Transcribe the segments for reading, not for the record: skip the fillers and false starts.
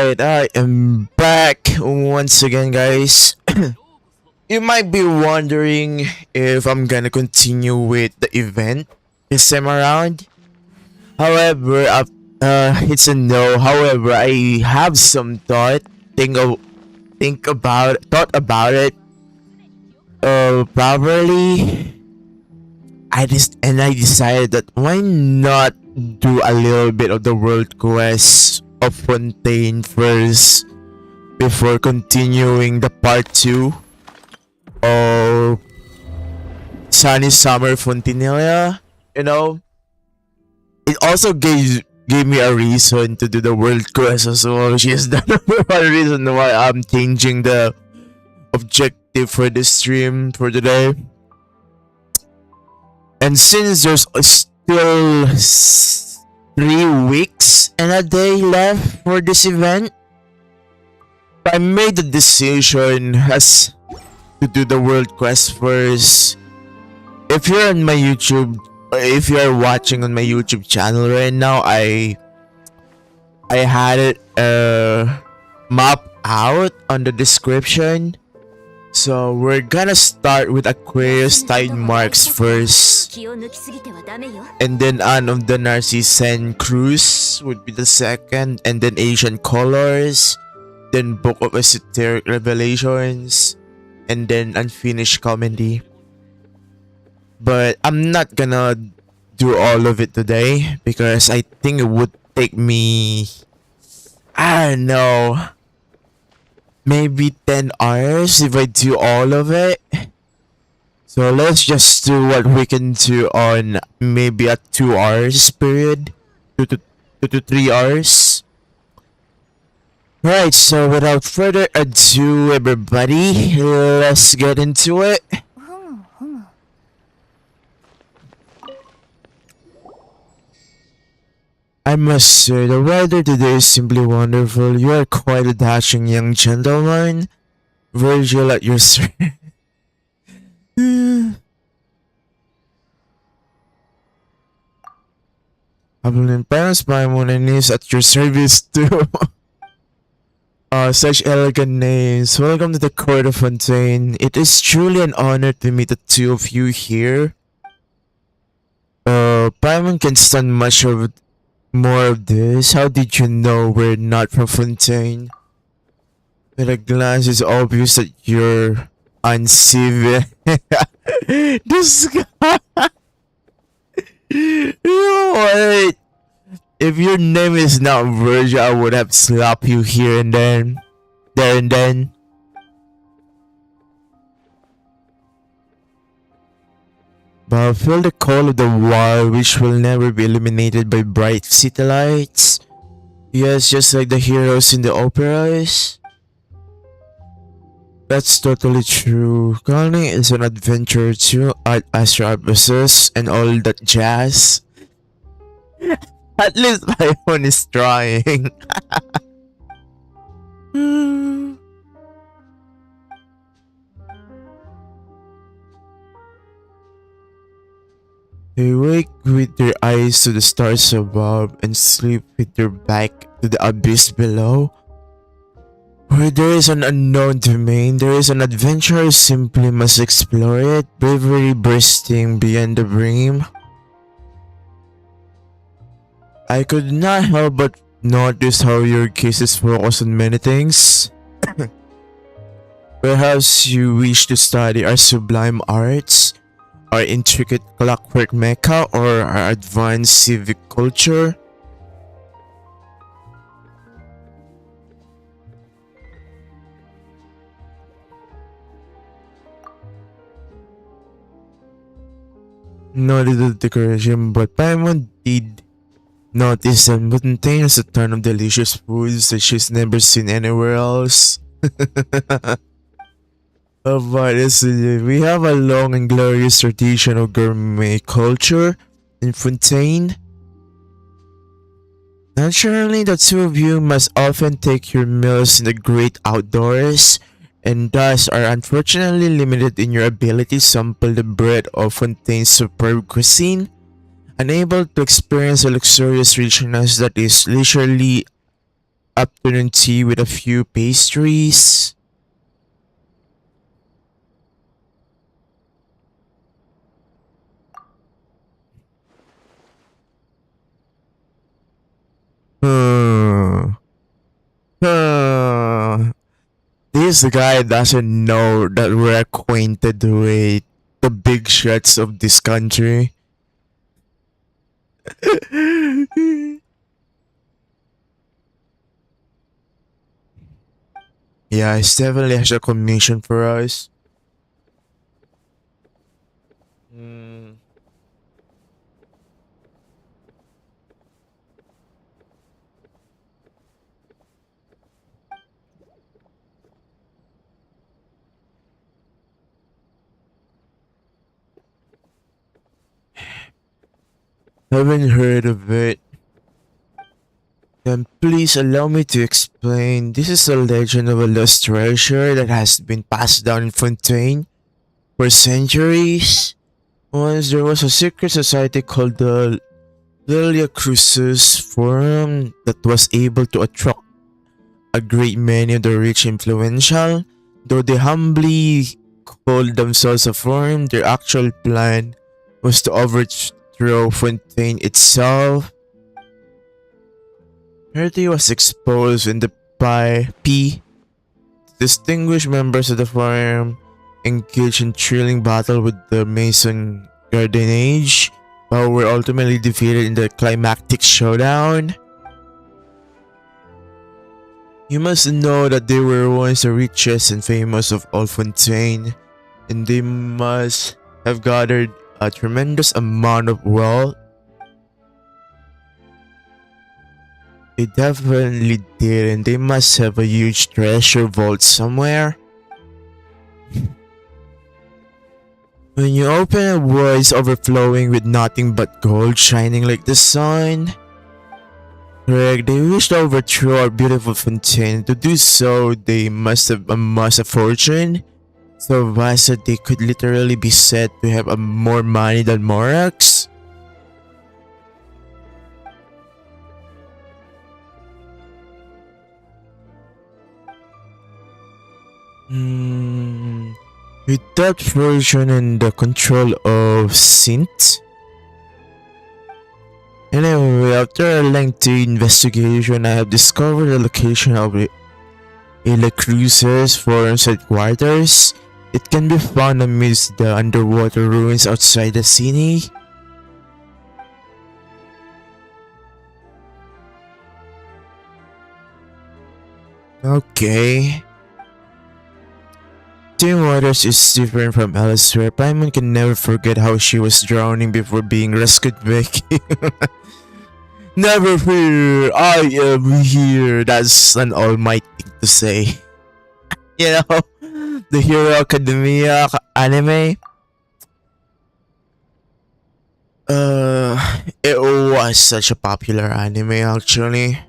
Alright, I am back once again, guys. You might be wondering if I'm gonna continue with the event this time around. However, it's a no. However, I have some thought about it properly. I decided that why not do a little bit of the world quest of Fontaine first before continuing the part 2 of Sunny Summer Fontanilla. You know, it also gave me a reason to do the world quest as well, which is the number one reason why I'm changing the objective for this stream for today. And since there's still 3 weeks and a day left for this event, I made the decision as to do the world quest first. If you're on my YouTube, or if you're watching on my YouTube channel right now, I had it map out on the description. So we're gonna start with I.Aqueous Tidemarks first, and then the Narzissenkreuz would be the second, and then Ancient Colors, then Book of Esoteric Revelations, and then Unfinished Comedy. But I'm not gonna do all of it today because I think it would take me, I don't know, maybe 10 hours if I do all of it. So let's just do what we can do on maybe a 2 hours period, 2 to 3 hours. Right, so without further ado, everybody, let's get into it. I must say, the weather today is simply wonderful. You are quite a dashing young gentleman. Virgil at your service. Parents, Paimon, and niece at your service too. Such elegant names. Welcome to the court of Fontaine. It is truly an honor to meet the two of you here. Paimon can stand much of more of this. How did you know we're not from Fontaine? At a glance, it's obvious that you're uncivil. This guy. You know what? If your name is not Virgil, I would have slapped you here and then. There and then. But I feel the call of the wild, which will never be illuminated by bright city lights. Yes, just like the heroes in the operas. That's totally true. Calling is an adventure too, as your abuses and all that jazz. At least my phone is trying. They wake with their eyes to the stars above and sleep with their back to the abyss below. Where there is an unknown domain, there is an adventurer who simply must explore it, bravery bursting beyond the brim. I could not help but notice how your cases focus on many things. Perhaps you wish to study our sublime arts, our intricate clockwork mecha, or our advanced civic culture. No little decoration, but Paimon did notice that Fontaine has a ton of delicious foods that she's never seen anywhere else. Obviously, we have a long and glorious tradition of gourmet culture in Fontaine. Naturally, the two of you must often take your meals in the great outdoors, and thus are unfortunately limited in your ability to sample the bread of Fontaine's superb cuisine, unable to experience the luxurious richness that is leisurely afternoon tea with a few pastries. Hmm. Hmm. This guy doesn't know that we're acquainted with the big shots of this country. Yeah, it's definitely has a commission for us. Hmm. Haven't heard of it. Then please allow me to explain. This is a legend of a lost treasure that has been passed down in Fontaine for centuries. Once there was a secret society called the I.Aqueous Forum that was able to attract a great many of the rich influential. Though they humbly called themselves a forum, their actual plan was to overthrow Fontaine itself. Parity was exposed when the P distinguished members of the forum engaged in thrilling battle with the Mason Garden Age, but were ultimately defeated in the climactic showdown. You must know that they were once the richest and famous of all Fontaine, and they must have gathered a tremendous amount of wealth. They definitely did, and they must have a huge treasure vault somewhere. When you open a voice overflowing with nothing but gold shining like the sun. Correct, they wish to overthrow our beautiful Fontaine. To do so, they must have amassed a fortune so vast that they could literally be said to have more money than Morax. Hmm. With that fortune and the control of Sint. Anyway, after a lengthy investigation, I have discovered the location of Ilacruce's forum's headquarters. It can be found amidst the underwater ruins outside the city. Okay. Team Waters is different from elsewhere. Paimon can never forget how she was drowning before being rescued by King. Never fear, I am here. That's an almighty thing to say. You know, the Hero Academia anime. It was such a popular anime actually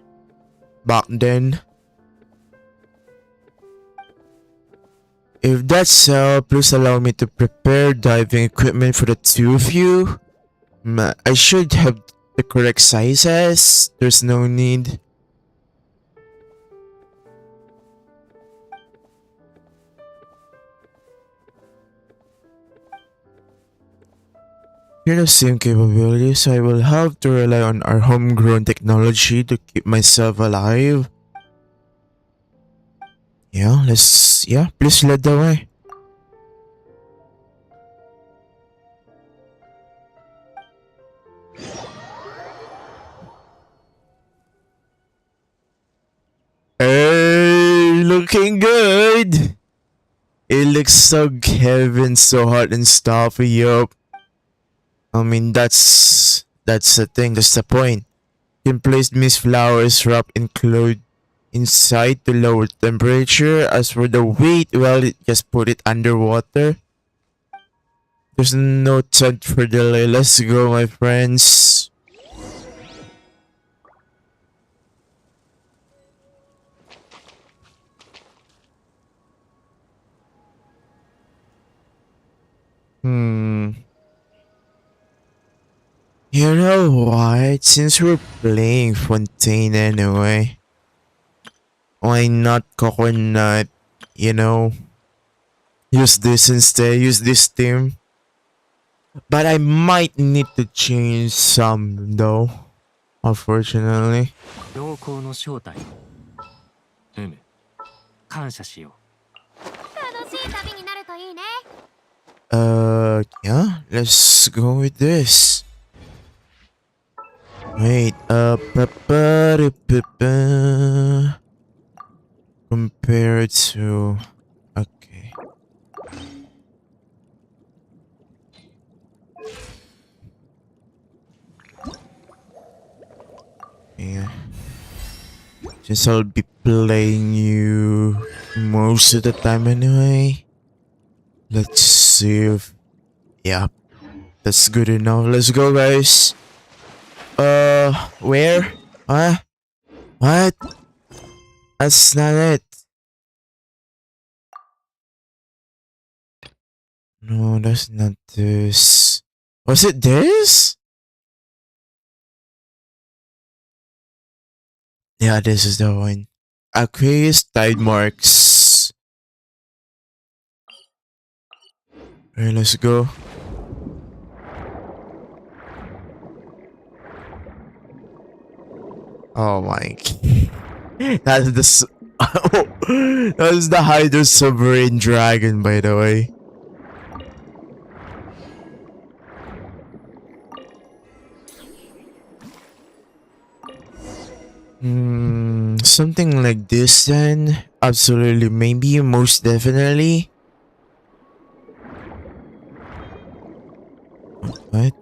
back then. If that's so, please allow me to prepare diving equipment for the two of you. I should have the correct sizes. There's no need. Here are the same capabilities, so I will have to rely on our homegrown technology to keep myself alive. Please lead the way. Hey, looking good. It looks so heaven, so hot and stuffy, yup. I mean, that's the thing, that's the point. You can place mist flowers wrapped in cloth inside to lower temperature. As for the weight, well, just put it underwater. There's no time for delay. Let's go, my friends. Hmm. You know what? Since we're playing Fontaine anyway, Why not coconut? You know, use this instead. Use this theme. But I might need to change some though. Unfortunately. 良好の正体感謝しよう。楽しい旅になるといいね。Yeah, let's go with this. Wait, compared to, okay. Yeah. Since I'll be playing you most of the time anyway. Let's see if, yeah, that's good enough. Let's go, guys. Where? What? That's not it. No, that's not this. Was it this? Yeah, this is the one. I.Aqueous Tidemarks. Alright, let's go. Oh my. That's the that's the Hydro Sovereign Dragon, by the way. Something like this then. Absolutely, maybe, most definitely. What?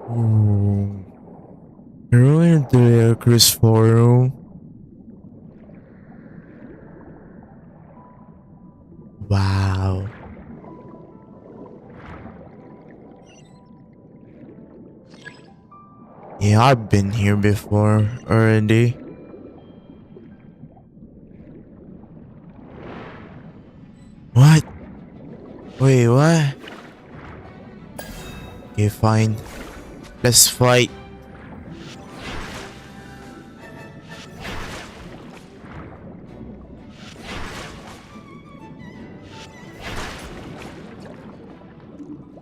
Ooh. Ruined the Chris Forum. Wow. Yeah, I've been here before already. What? Wait, what? Okay, fine. Let's fight.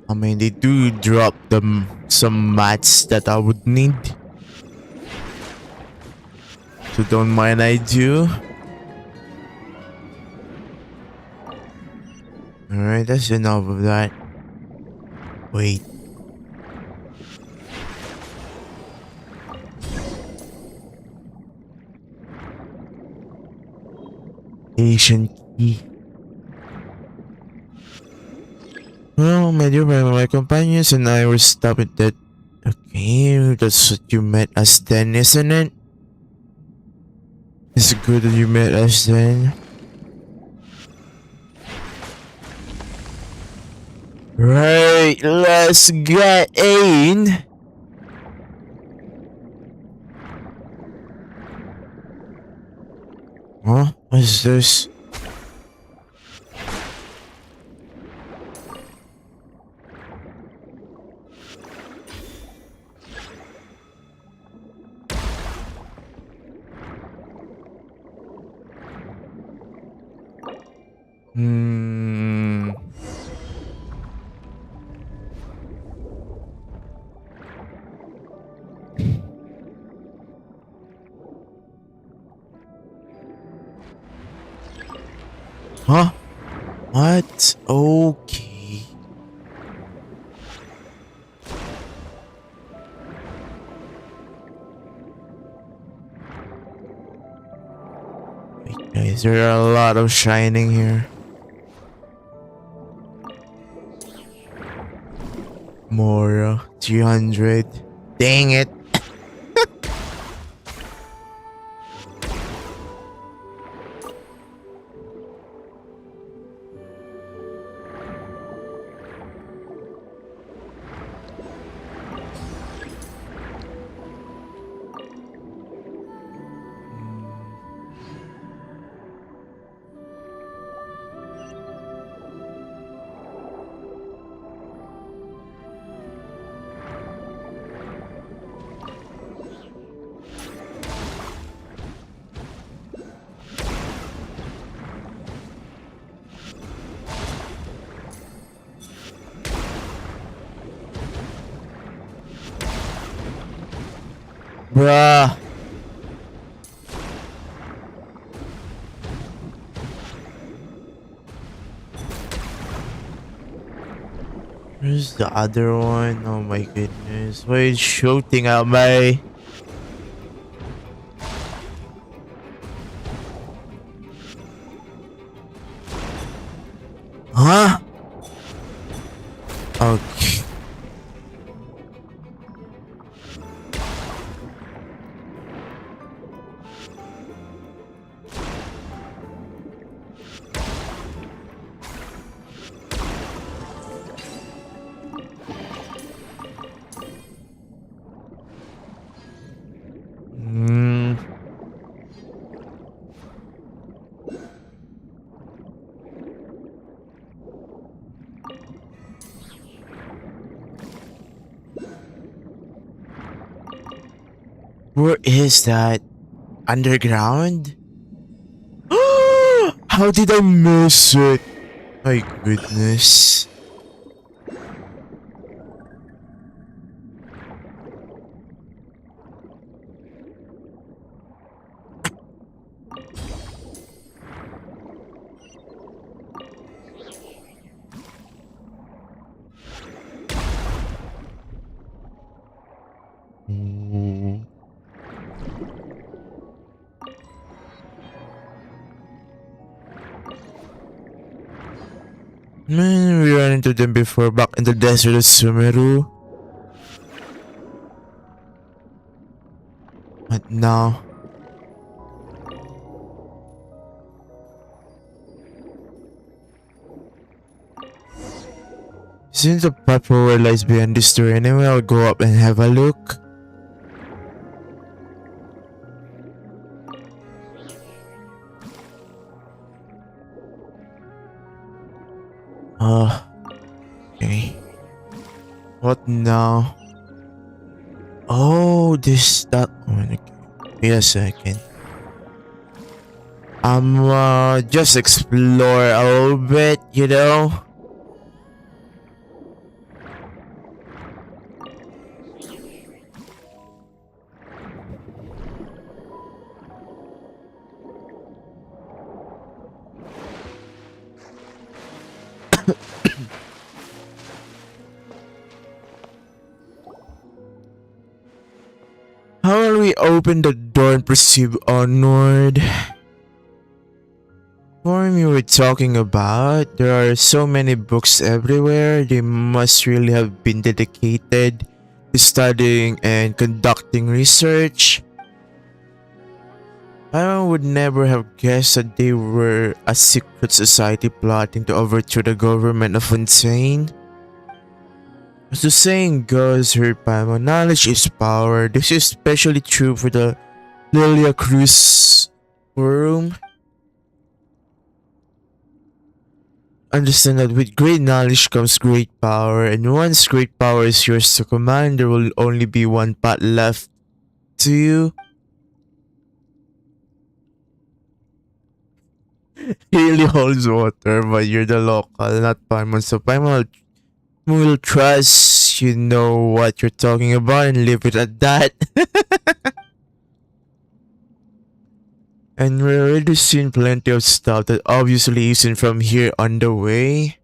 I mean, they do drop them some mats that I would need. So don't mind I do. Alright, that's enough of that. Wait. Ancient key. Well, my companions and I were stopped at that. Okay, that's what you met us then, isn't it? It's good that you met us then. Right, let's get in. Huh? What's this? Huh? What? Okay. Wait, guys, there are a lot of shining here. More 300. Dang it. Bruh. Where's the other one? Oh my goodness. Why is shooting at my... Huh? Okay. Hmm. Where is that? Underground? How did I miss it? My goodness. Ooh. Man, we ran into them before back in the desert of Sumeru. But now... Since the platform lies beyond this door anyway, I'll go up and have a look. Okay. What now? Oh, that one. Okay. Wait a second. Just explore a little bit, you know? How will we open the door and proceed onward? What you were talking about? There are so many books everywhere. They must really have been dedicated to studying and conducting research. I would never have guessed that they were a secret society plotting to overthrow the government of Fontaine. As the saying goes, here, Pamo, knowledge is power. This is especially true for the I.Aqueous Forum. Understand that with great knowledge comes great power, and once great power is yours to command, there will only be one path left to you. He really holds water, but you're the local, not Paimon. So Paimon will trust you know what you're talking about and leave it at that. And we're already seeing plenty of stuff that obviously isn't from here on the way.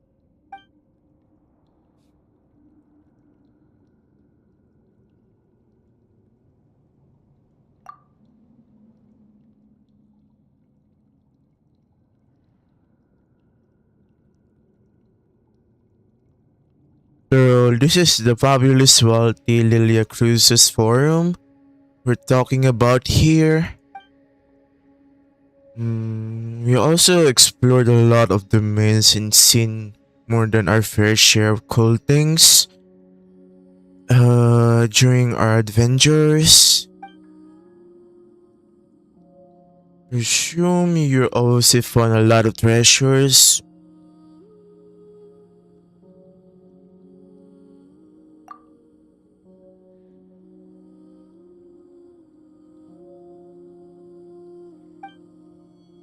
So this is the fabulous wealthy Lilia Cruz's forum we're talking about here. We also explored a lot of domains and seen more than our fair share of cool things during our adventures. Presume you also found a lot of treasures.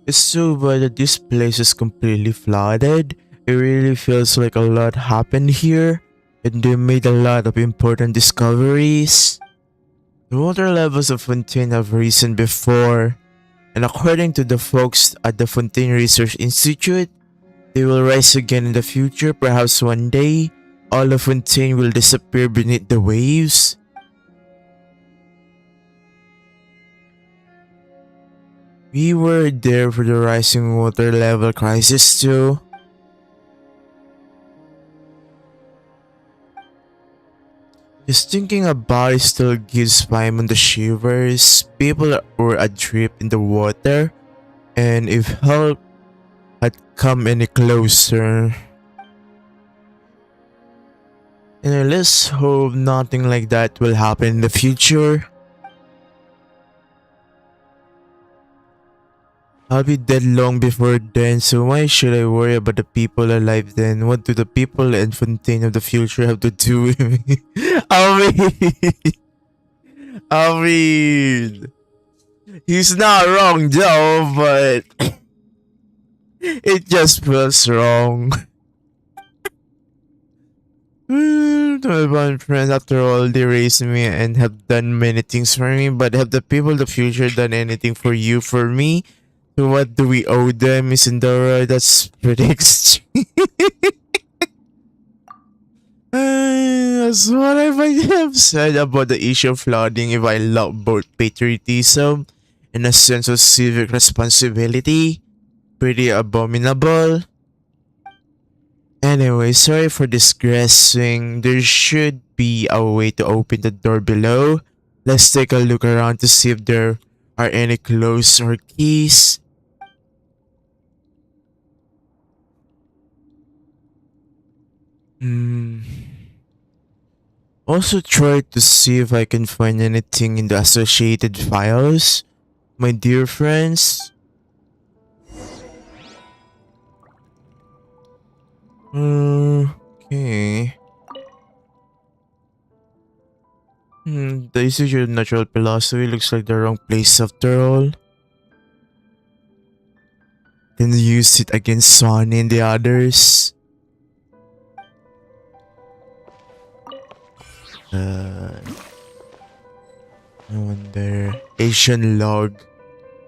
It's so bad that this place is completely flooded. It really feels like a lot happened here, and they made a lot of important discoveries. The water levels of Fontaine have risen before, and according to the folks at the Fontaine Research Institute, they will rise again in the future. Perhaps one day, all of Fontaine will disappear beneath the waves. We were there for the rising water level crisis too. Just thinking about it still gives Paimon the shivers. People were adrift in the water, and if help had come any closer. And let's hope nothing like that will happen in the future. I'll be dead long before then, so why should I worry about the people alive then? What do the people and Fontaine of the future have to do with me? I mean, I mean, he's not wrong though, but it just feels wrong. To my bond friends, after all, they raised me and have done many things for me, but have the people of the future done anything for you, for me? So what do we owe them, Miss Indora? That's pretty extreme. That's what I might have said about the issue of flooding if I love both patriotism and a sense of civic responsibility. Pretty abominable. Anyway, sorry for digressing. There should be a way to open the door below. Let's take a look around to see if there are any clothes or keys. Also try to see if I can find anything in the associated files, my dear friends. Okay. The usage of natural philosophy looks like the wrong place after all. Then use it against Swanee and the others. I wonder. Asian log.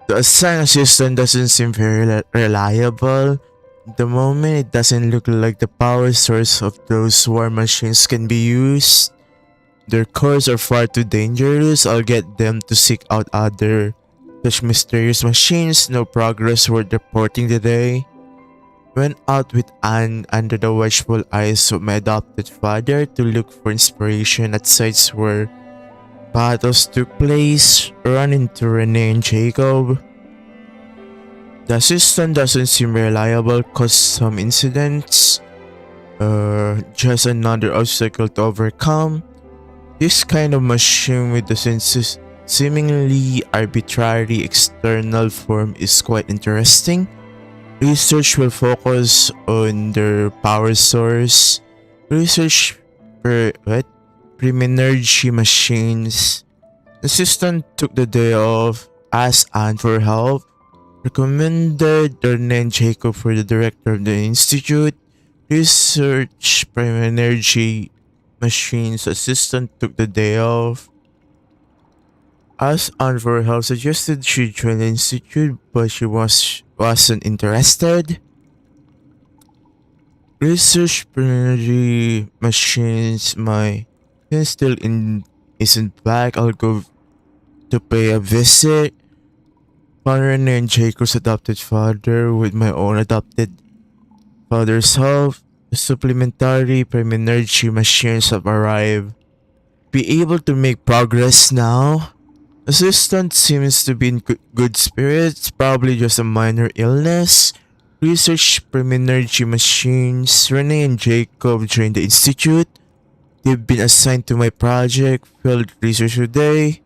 The assigned assistant doesn't seem very reliable. At the moment, it doesn't look like the power source of those war machines can be used. Their cores are far too dangerous. I'll get them to seek out other such mysterious machines. No progress worth reporting today. Went out with Anne under the watchful eyes of my adopted father to look for inspiration at sites where battles took place. Run into Renee and Jacob. The assistant doesn't seem reliable, caused some incidents. Just another obstacle to overcome. This kind of machine with the seemingly arbitrary external form is quite interesting. Research will focus on their power source. Research Priminergy machines. The assistant took the day off, asked Anne for help, recommended Darnell and Jacob for the director of the institute. Research Priminergy machines. Assistant took the day off. Asked Anne for help, suggested she join the institute, but she wasn't interested. Research Priminergy machines. My still isn't back. I'll go to pay a visit. Found and Jacob's adopted father with my own adopted father's help. The supplementary Priminergy machines have arrived. Be able to make progress now. Assistant seems to be in good spirits, probably just a minor illness. Research Priminergy machines. Renee and Jacob joined the institute. They've been assigned to my project, field research today.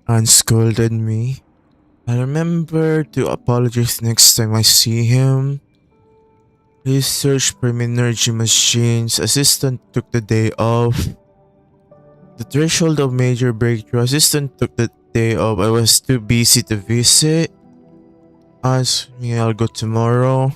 Anne scolded me. I'll remember to apologize next time I see him. Research Priminergy machines. Assistant took the day off. The threshold of major breakthrough. Assistant took the day off. I was too busy to visit. Ask me, I'll go tomorrow.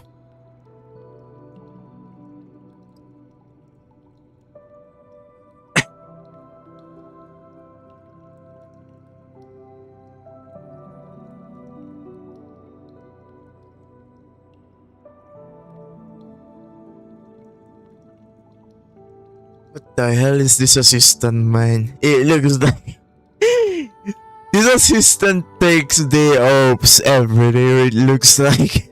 What the hell is this assistant, man? It looks like this assistant takes day offs every day. It looks like.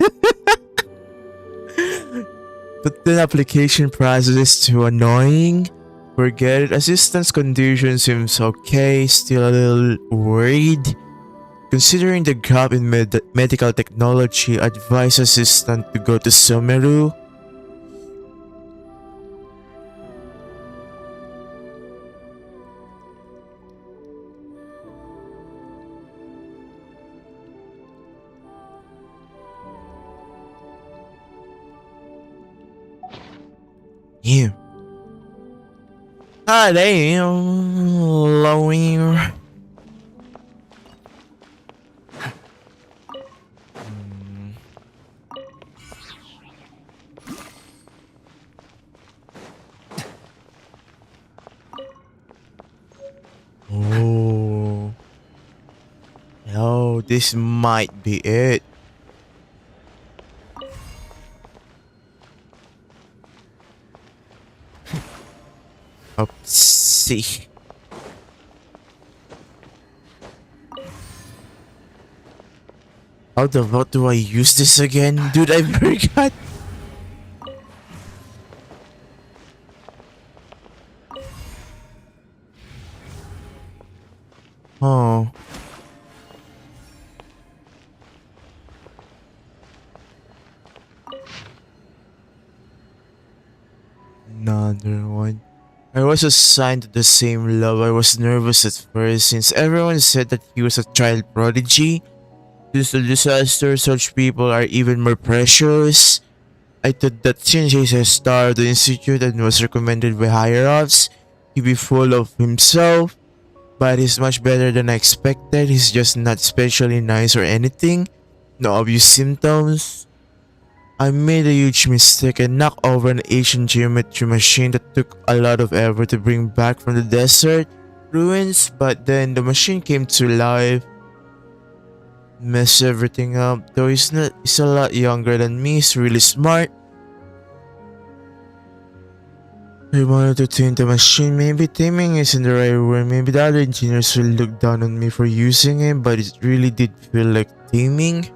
But the application process is too annoying. Forget it. Assistant's condition seems okay. Still a little worried. Considering the gap in medical technology, advise assistant to go to Sumeru. Yeah. Ah, damn. Lowing. Oh. Oh, this might be it. Oopsie. How the fuck do I use this again? Dude, I forgot. Oh. Another one. I was assigned to the same lab. I was nervous at first since everyone said that he was a child prodigy. Since the disaster, such people are even more precious. I thought that since he's a star of the institute and was recommended by higher-ups, he'd be full of himself. But he's much better than I expected. He's just not especially nice or anything. No obvious symptoms. I made a huge mistake and knocked over an ancient geometry machine that took a lot of effort to bring back from the desert ruins, but then the machine came to life, messed everything up. Though he's a lot younger than me, he's really smart. I wanted to tame the machine. Maybe taming isn't the right word. Maybe the other engineers will look down on me for using it, but it really did feel like taming.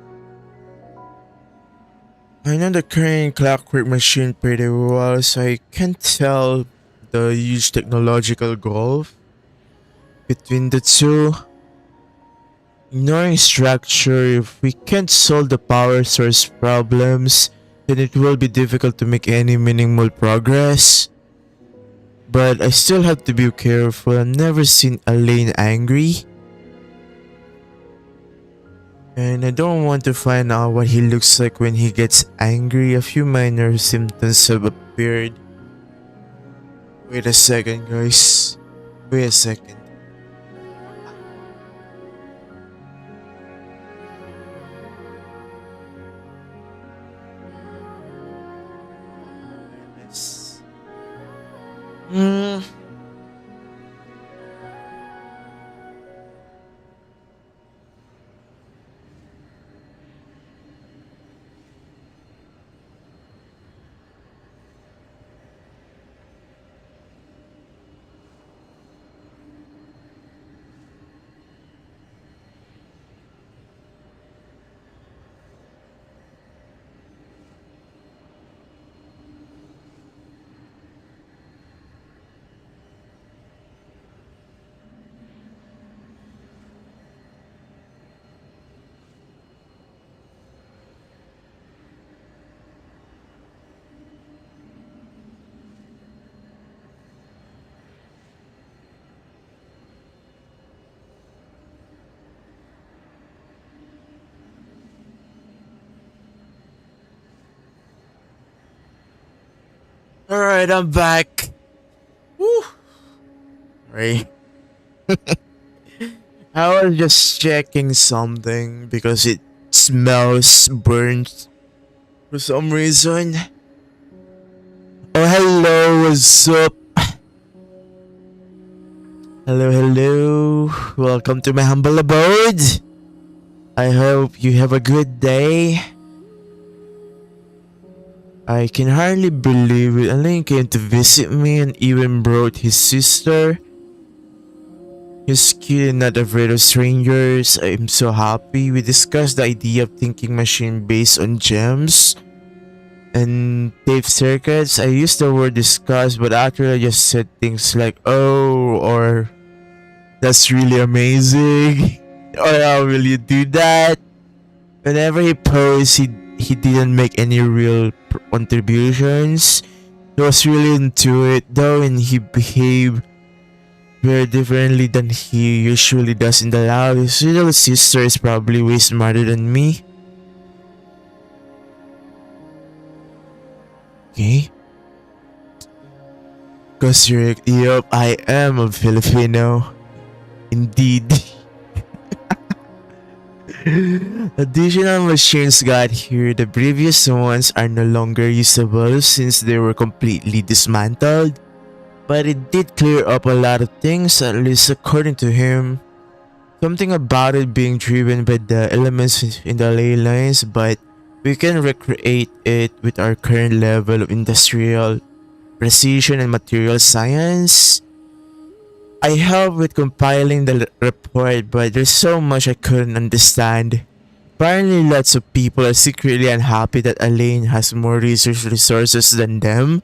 I know the current clockwork machine pretty well, so I can't tell the huge technological gulf between the two. Ignoring structure, if we can't solve the power source problems, then it will be difficult to make any meaningful progress. But I still have to be careful. I've never seen Elaine angry. And I don't want to find out what he looks like when he gets angry. A few minor symptoms have appeared. Wait a second, guys. Wait a second. Hmm. Alright, I'm back. Woo. Right. I was just checking something because it smells burnt for some reason. Oh, hello, what's up? Hello, hello. Welcome to my humble abode. I hope you have a good day. I can hardly believe it. Alain came to visit me and even brought his sister. He's cute and not afraid of strangers. I'm so happy. We discussed the idea of thinking machine based on gems and tape circuits. I used the word discuss, but actually I just said things like, oh, or that's really amazing. Or how will you do that? Whenever he posed, he didn't make any real contributions. He was really into it though, and he behaved very differently than he usually does in the lab. His little sister is probably way smarter than me. Okay. Cause yup, I am a Filipino. Indeed. Additional machines got here. The previous ones are no longer usable since they were completely dismantled. But it did clear up a lot of things, at least according to him. Something about it being driven by the elements in the ley lines, but we can recreate it with our current level of industrial precision and material science. I helped with compiling the report, but there's so much I couldn't understand. Apparently lots of people are secretly unhappy that Elaine has more research resources than them.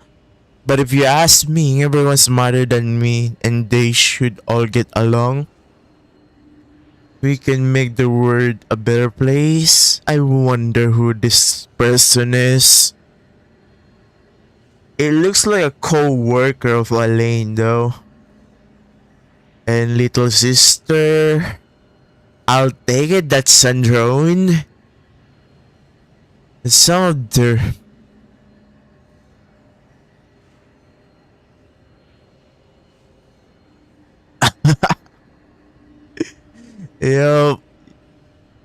But if you ask me, everyone's smarter than me and they should all get along. We can make the world a better place. I wonder who this person is. It looks like a co-worker of Elaine though. And little sister. I'll take it, that's Sandrone. And some of their... Yo,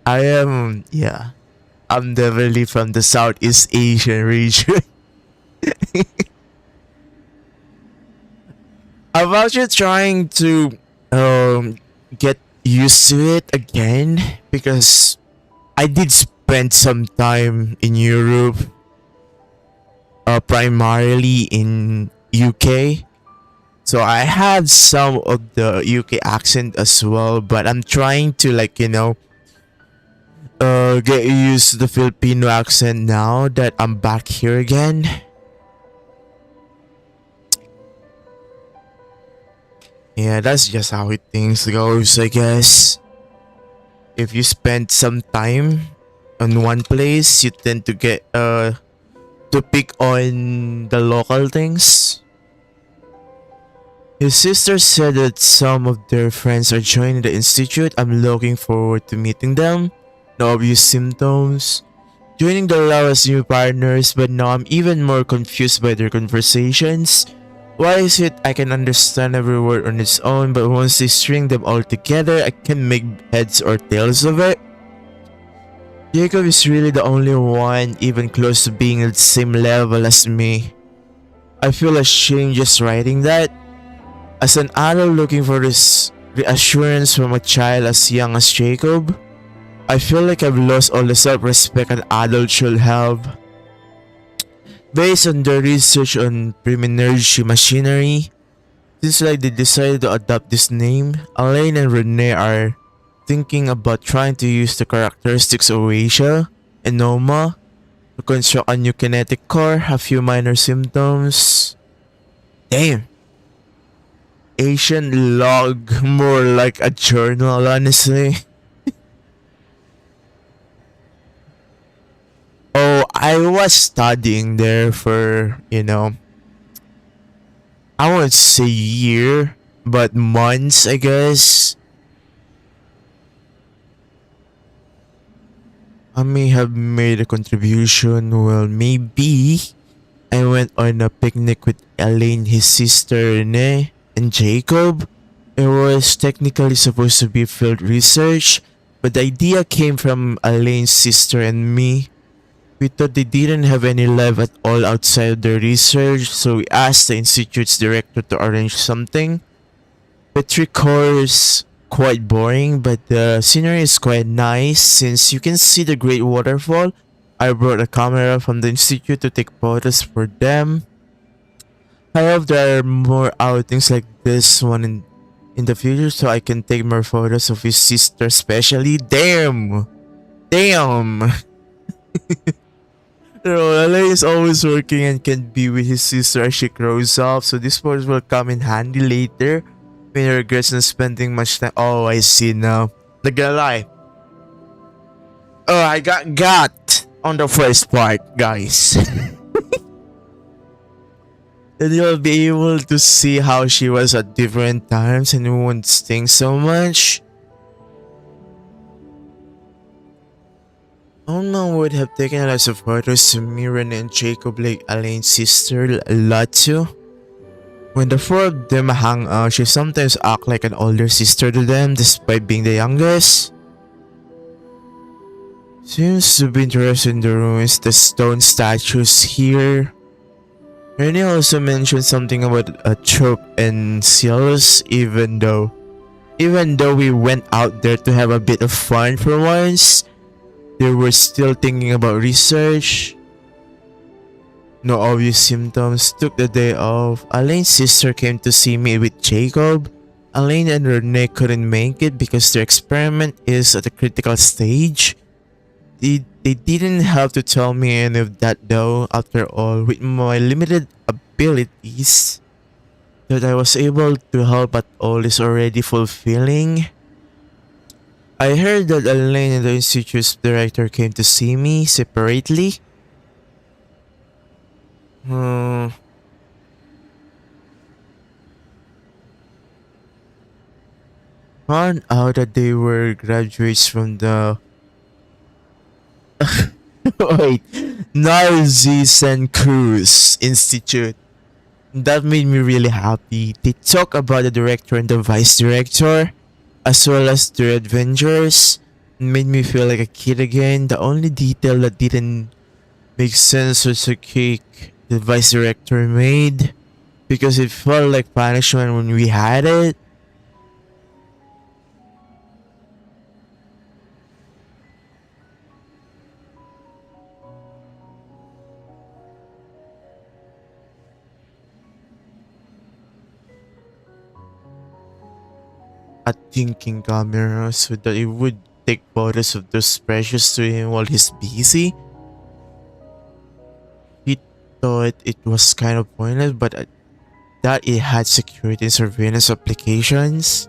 I'm definitely from the Southeast Asian region. I'm actually trying to get used to it again because I did spend some time in Europe, primarily in UK. So I have some of the UK accent as well, but I'm trying to get used to the Filipino accent now that I'm back here again. Yeah, that's just how things goes, I guess. If you spend some time on one place, you tend to get to pick on the local things. His sister said that some of their friends are joining the institute. I'm looking forward to meeting them. No obvious symptoms. Joining the lab as new partners, but now I'm even more confused by their conversations. Why is it I can understand every word on its own, but once they string them all together, I can make heads or tails of it? Jacob is really the only one even close to being at the same level as me. I feel ashamed just writing that. As an adult looking for this reassurance from a child as young as Jacob, I feel like I've lost all the self-respect an adult should have. Based on their research on pre-energy machinery, seems like they decided to adopt this name. Alain and Renee are thinking about trying to use the characteristics of Asia and Noma to construct a new kinetic core. A few minor symptoms. Damn. Asian log, more like a journal, honestly. Oh, I was studying there for, I won't say year, but months, I guess. I may have made a contribution. Well, maybe. I went on a picnic with Elaine, his sister Renee, and Jacob. It was technically supposed to be field research, but the idea came from Elaine's sister and me. We thought they didn't have any lab at all outside of their research, so we asked the institute's director to arrange something. Petri core is quite boring, but the scenery is quite nice since you can see the great waterfall I brought a camera from the institute to take photos for them. I hope there are more outings like this one in the future so I can take more photos of his sister especially. Damn! Damn! Lalay is always working and can be with his sister as she grows up, so these photos will come in handy later when he regrets not spending much time. Oh, I see now. Not gonna lie. Oh, I got on the first part, guys. Then you'll be able to see how she was at different times and it won't sting so much. Alma would have taken lots of photos of Mirren and Jacob like Elaine's sister Latu. When the four of them hang out, she sometimes acts like an older sister to them despite being the youngest. Seems to be interested in the ruins, the stone statues here. Rennie also mentioned something about a trope and seals even though we went out there to have a bit of fun for once. They were still thinking about research. No obvious symptoms. Took the day off. Elaine's sister came to see me with Jacob. Elaine and Renee couldn't make it because their experiment is at a critical stage. They didn't have to tell me any of that though. After all, with my limited abilities, that I was able to help at all is already fulfilling. I heard that Elaine and the institute's director came to see me separately. Found out that they were graduates from the wait, Narzissenkreuz Institute. That made me really happy. They talk about the director and the vice director, as well as their adventures. It made me feel like a kid again. The only detail that didn't make sense was the cake the vice director made, because it felt like punishment when we had it. A thinking camera so that it would take photos of those precious to him while he's busy. He thought it was kind of pointless, but that it had security and surveillance applications.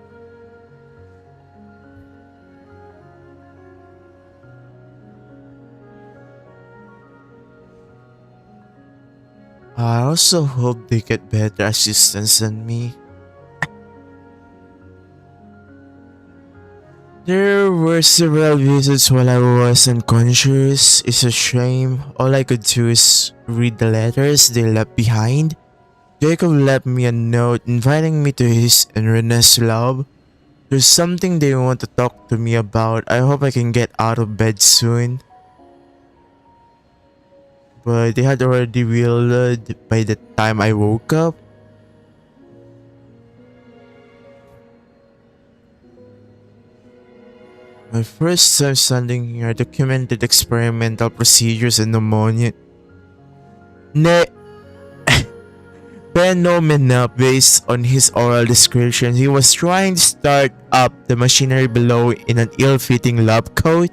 I also hope they get better assistance than me. There were several visits while I was unconscious. It's a shame. All I could do is read the letters they left behind. Jacob left me a note inviting me to his and Renee's lab. There's something they want to talk to me about. I hope I can get out of bed soon. But they had already revealed by the time I woke up. My first time standing here, documented experimental procedures and pneumonia. Phenomena based on his oral description. He was trying to start up the machinery below in an ill-fitting lab coat.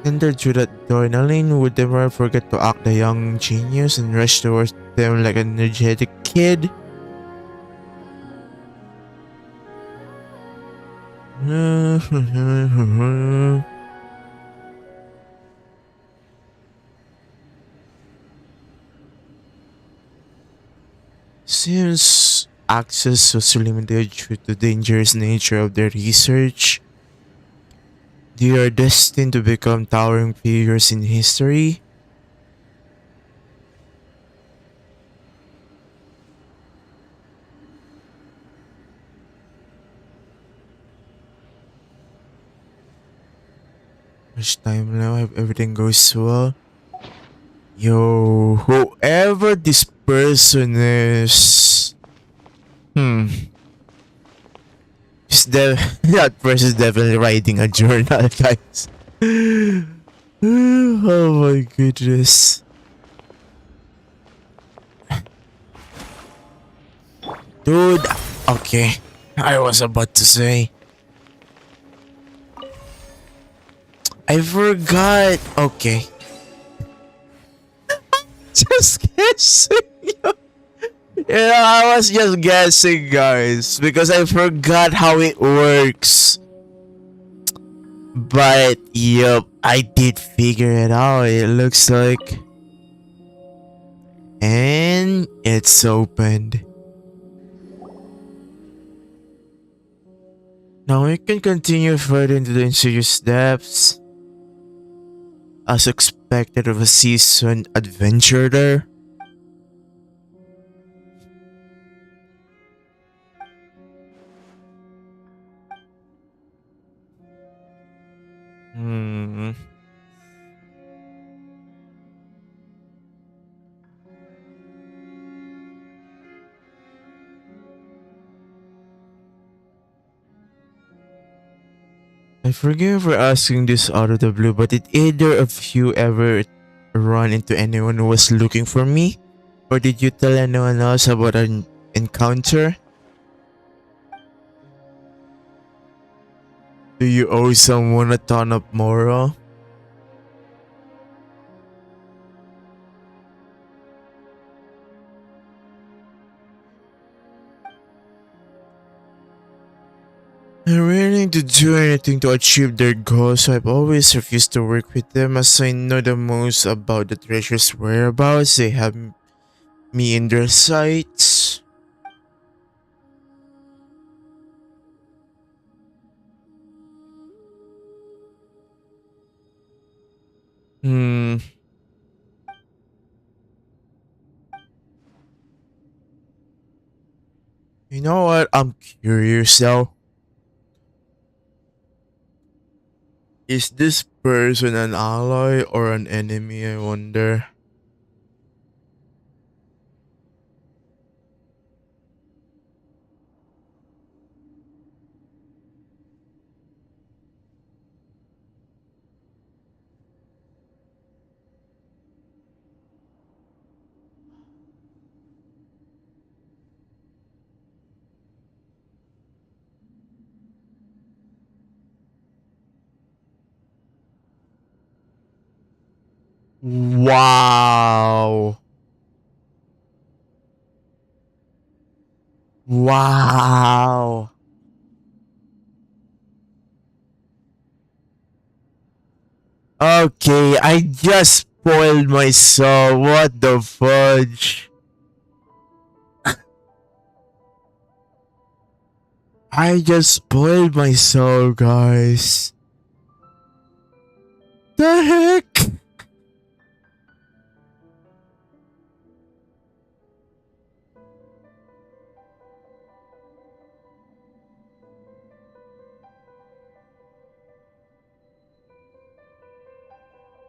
Entered through that door, and Elaine would never forget to act the young genius and rush towards them like an energetic kid. Since access was limited due to the dangerous nature of their research, they are destined to become towering figures in history. Much time now if everything goes well. Yo, whoever this person is, that person is definitely writing a journal, guys. Oh my goodness. Dude, okay. I was about to say. I forgot. Okay. Just guessing. Yeah, I was just guessing, guys, because I forgot how it works. But, yep, I did figure it out, it looks like. And it's opened. Now we can continue further into the insidious depths. As expected of a seasoned adventurer. Hmm. I forgive for asking this out of the blue, but did either of you ever run into anyone who was looking for me? Or did you tell anyone else about an encounter? Do you owe someone a ton of moral? I'm willing to do anything to achieve their goals, so I've always refused to work with them as I know the most about the treasure's whereabouts. They have me in their sights. Hmm. You know what? I'm curious though. Is this person an ally or an enemy, I wonder? Wow. Wow. Okay, I just spoiled myself. What the fudge? I just spoiled myself, guys. The heck?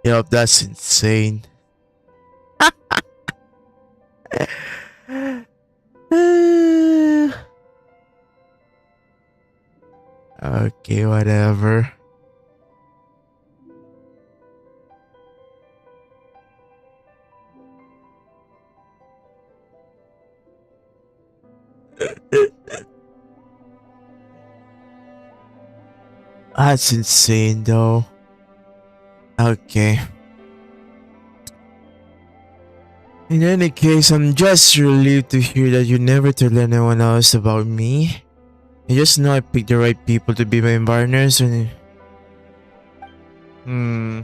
Yup, that's insane. Okay, whatever. That's insane though. Okay. In any case, I'm just relieved to hear that you never told anyone else about me. I just know I picked the right people to be my partners and... Hmm...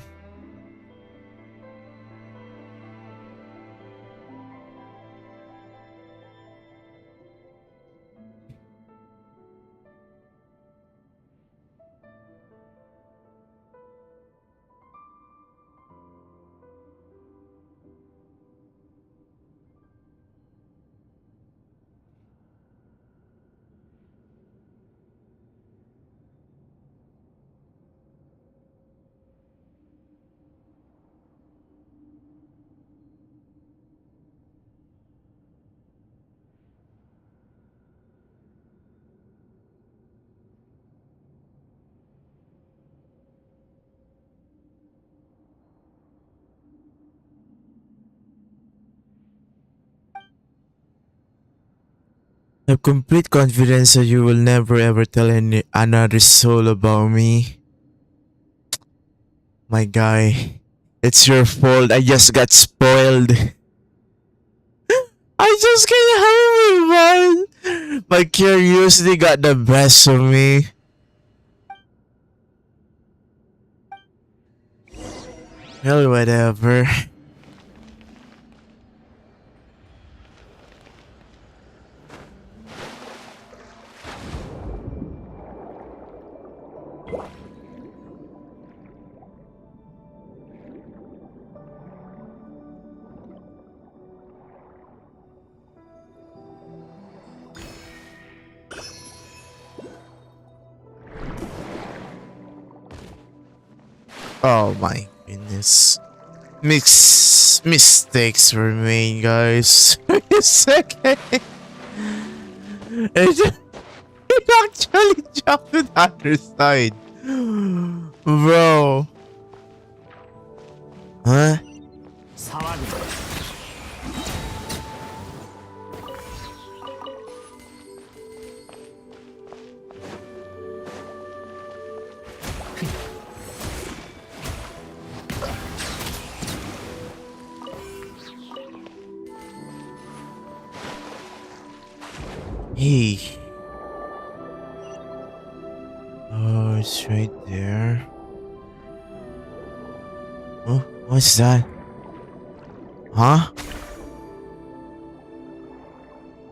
have complete confidence that you will never ever tell another soul about me. My guy, it's your fault. I just got spoiled. I just can't help it, man. My curiosity got the best of me. Well, whatever. Oh my goodness. Mistakes were made, guys. Wait a second. It actually jumped to the other side. Bro. Huh? Hey. Oh, it's right there. Oh, what's that? Huh?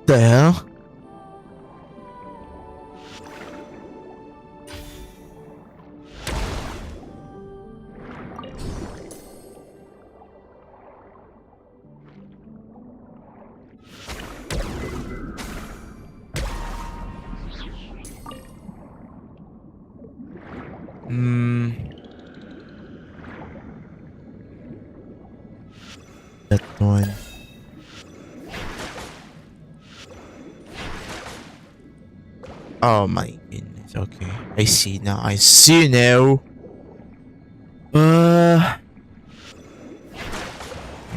The hell? That one. Oh my goodness. Okay. I see now. I see now.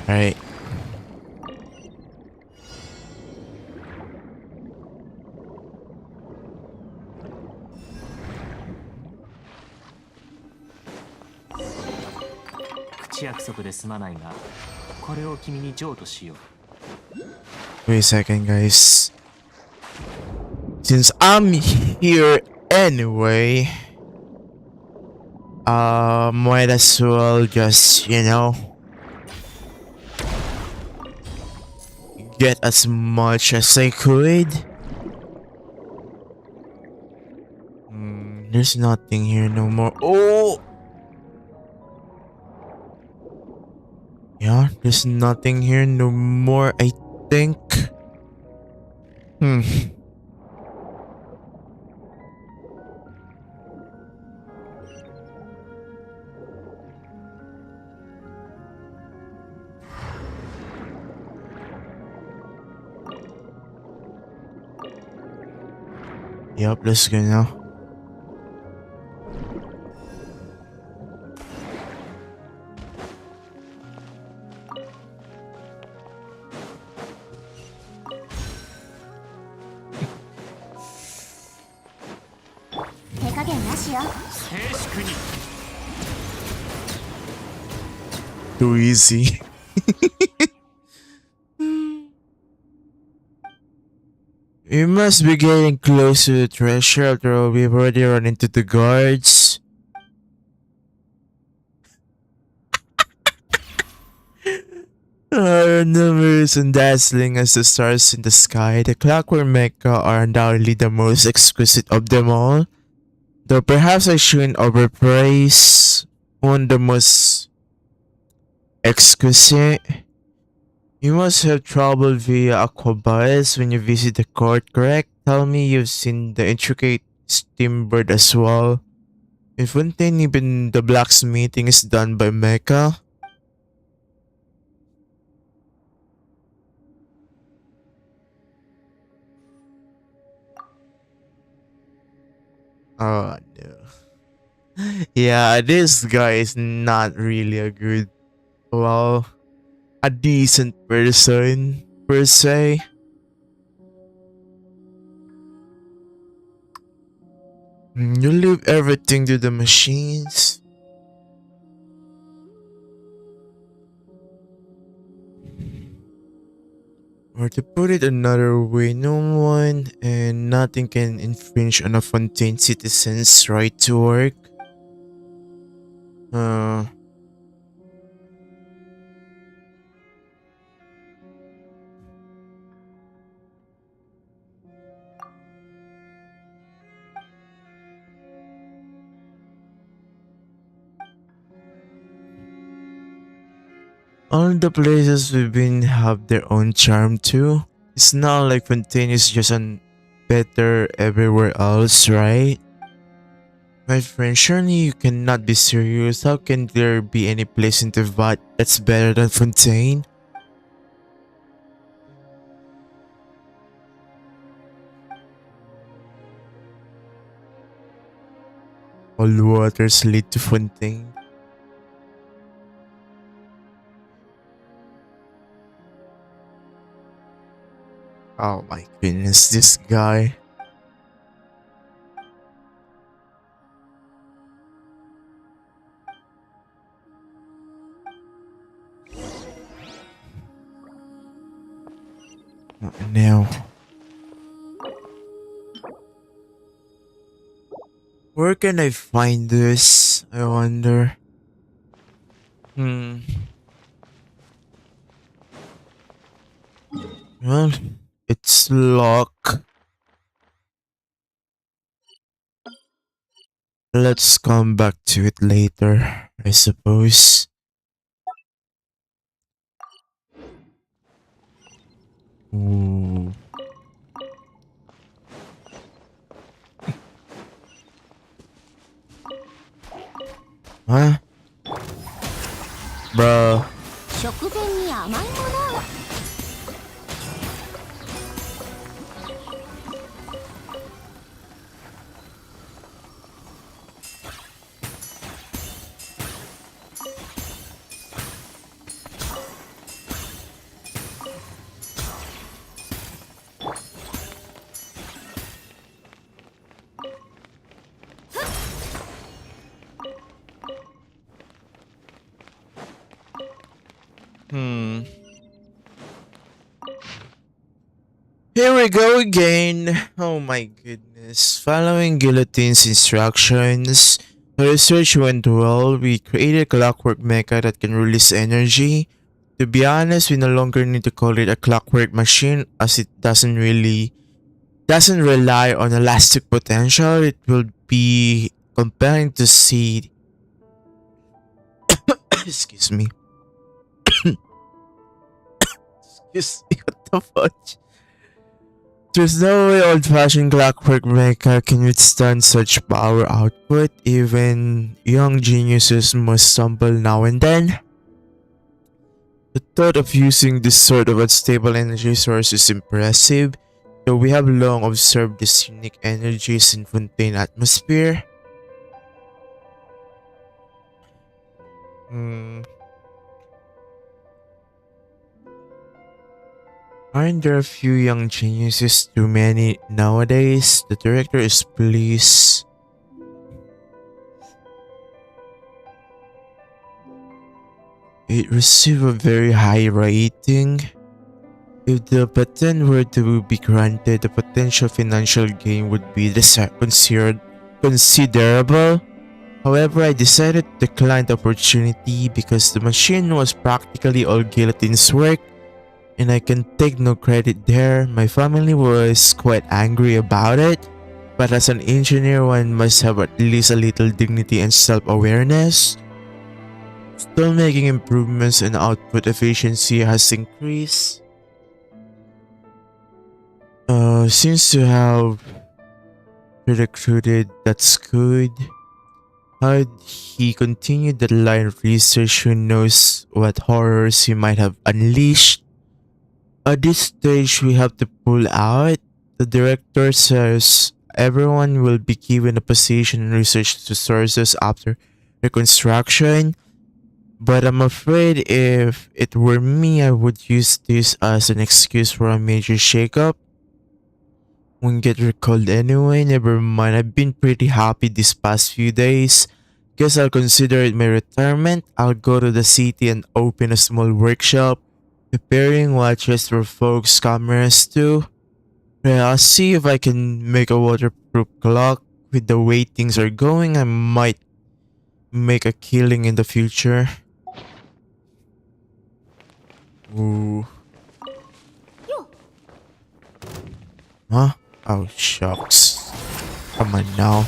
Alright. Wait a second, guys. Since I'm here anyway, might as well just, get as much as I could. There's nothing here no more. Oh! Yeah, there's nothing here no more, I think. Yup, let's go now. Too easy. We must be getting close to the treasure after all. We've already run into the guards. Numerous and dazzling as the stars in the sky, the clockwork mecha are undoubtedly the most exquisite of them all. Though perhaps I shouldn't overpraise one the most exquisite. You must have traveled via Aquabuzz when you visit the court, correct? Tell me you've seen the intricate steambird as well. In Fontaine, even the blacksmithing is done by mecha. Oh no. Yeah, this guy is not really a decent person per se. You leave everything to the machines. Or to put it another way, no one and nothing can infringe on a Fontaine citizen's right to work. Uh, all the places we've been have their own charm too. It's not like Fontaine is just an better everywhere else, right? My friend, surely you cannot be serious. How can there be any place in the Vat that's better than Fontaine? All waters lead to Fontaine. Oh my goodness, this guy. Now, where can I find this? I wonder. Hmm. Well, it's locked. Let's come back to it later, I suppose. Ooh. Huh? Bro. 食前に甘いものを。Here we go again. Oh my goodness. Following Guillotine's instructions, the research went well. We created a clockwork mecha that can release energy. To be honest, we no longer need to call it a clockwork machine as it doesn't rely on elastic potential. It will be compelling to see. Excuse me. Excuse me, what the fudge? There's no way old-fashioned clockwork mecha can withstand such power output. Even young geniuses must stumble now and then. The thought of using this sort of unstable energy source is impressive, though we have long observed these unique energies in Fontaine atmosphere. Aren't there a few young geniuses too many nowadays? The director is pleased. It received a very high rating. If the patent were to be granted, the potential financial gain would be considerable. However, I decided to decline the opportunity because the machine was practically all Guillotine's work, and I can take no credit there. My family was quite angry about it, but as an engineer, one must have at least a little dignity and self-awareness. Still making improvements and output efficiency has increased. Seems to have recruited, that's good. How'd he continued that line of research? Who knows what horrors he might have unleashed? At this stage, we have to pull out. The director says everyone will be given a position in research sources after reconstruction. But I'm afraid if it were me, I would use this as an excuse for a major shakeup. Won't get recalled anyway. Never mind. I've been pretty happy these past few days. Guess I'll consider it my retirement. I'll go to the city and open a small workshop, repairing watches for folks' cameras too. Yeah, I'll see if I can make a waterproof clock. With the way things are going, I might make a killing in the future. Ooh. よ Huh? Oh, shucks. Come on now.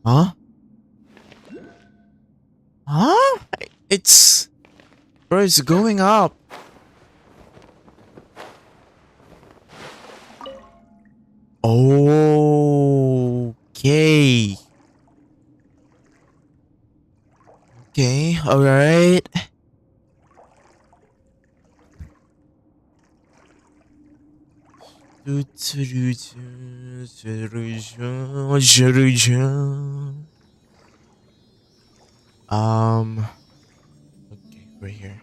Huh? Huh? It's... Bro, it's going up. Okay. Okay, alright. Okay, right here.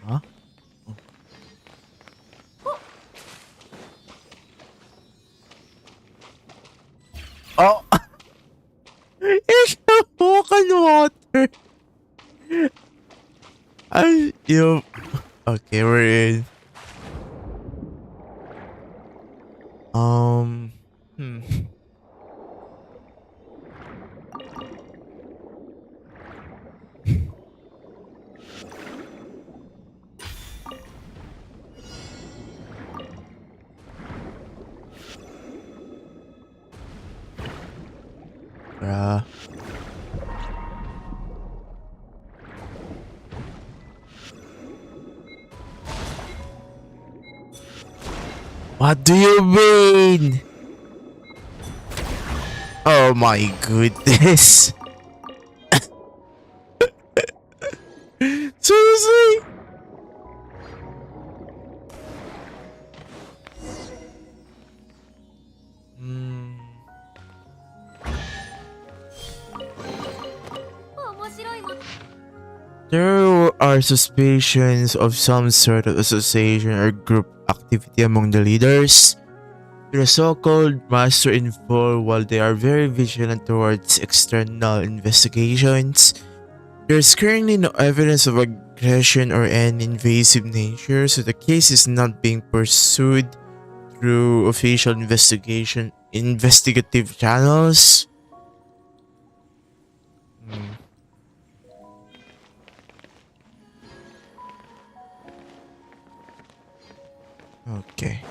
Huh? Oh! It's the fucking water! Yup. Okay, we're in. Hmm. Bruh. What do you mean? Oh my goodness. Seriously? Hmm. There are suspicions of some sort of association or group activity among the leaders. The so-called master involved, while they are very vigilant towards external investigations, there's currently no evidence of aggression or any invasive nature, so the case is not being pursued through official investigative channels. Hmm. Okay.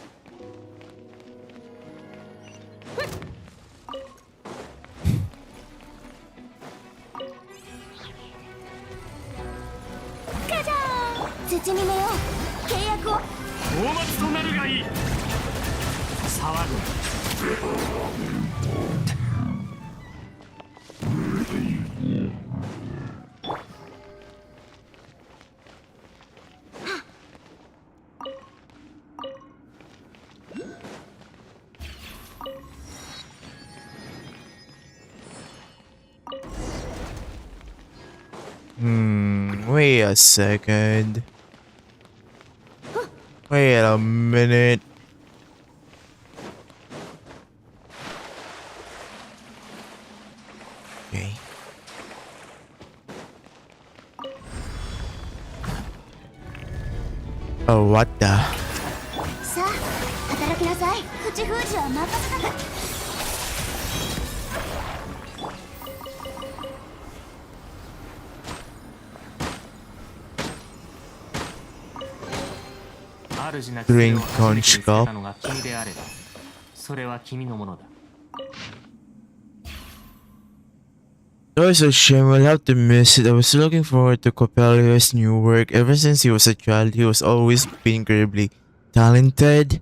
Wait a second. Wait a minute. Okay. Oh, what the? drink conch cup. Oh, it's a shame. I'll have to miss it. I was looking forward to Coppelius' new work. Ever since he was a child, he was always been incredibly talented.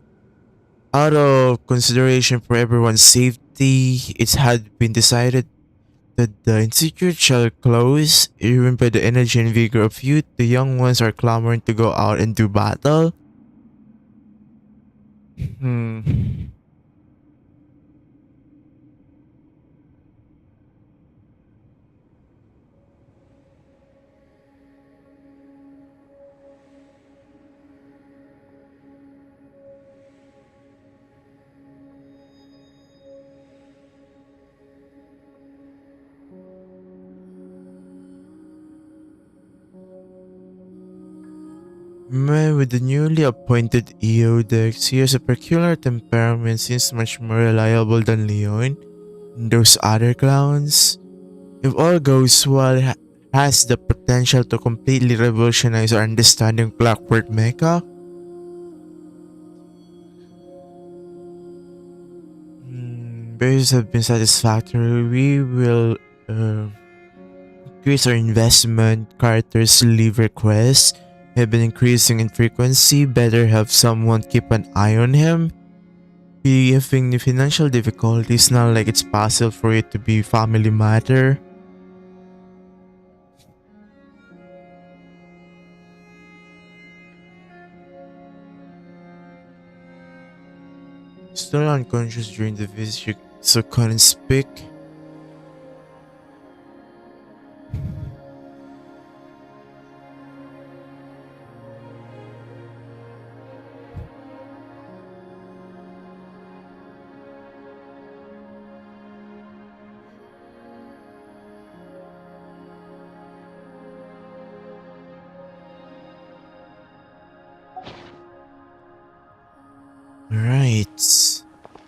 Out of consideration for everyone's safety, it had been decided that the institute shall close. Even by the energy and vigor of youth, the young ones are clamoring to go out and do battle. Man, with the newly appointed Eodex, he has a peculiar temperament, seems much more reliable than Leon and those other clowns. If all goes well, has the potential to completely revolutionize our understanding of Clockwork Mecha. Bases have been satisfactory. We will increase our investment. Carter's leave requests have been increasing in frequency. Better have someone keep an eye on him. Be having the financial difficulties, not like it's possible for it to be family matter. Still unconscious during the visit, so couldn't speak.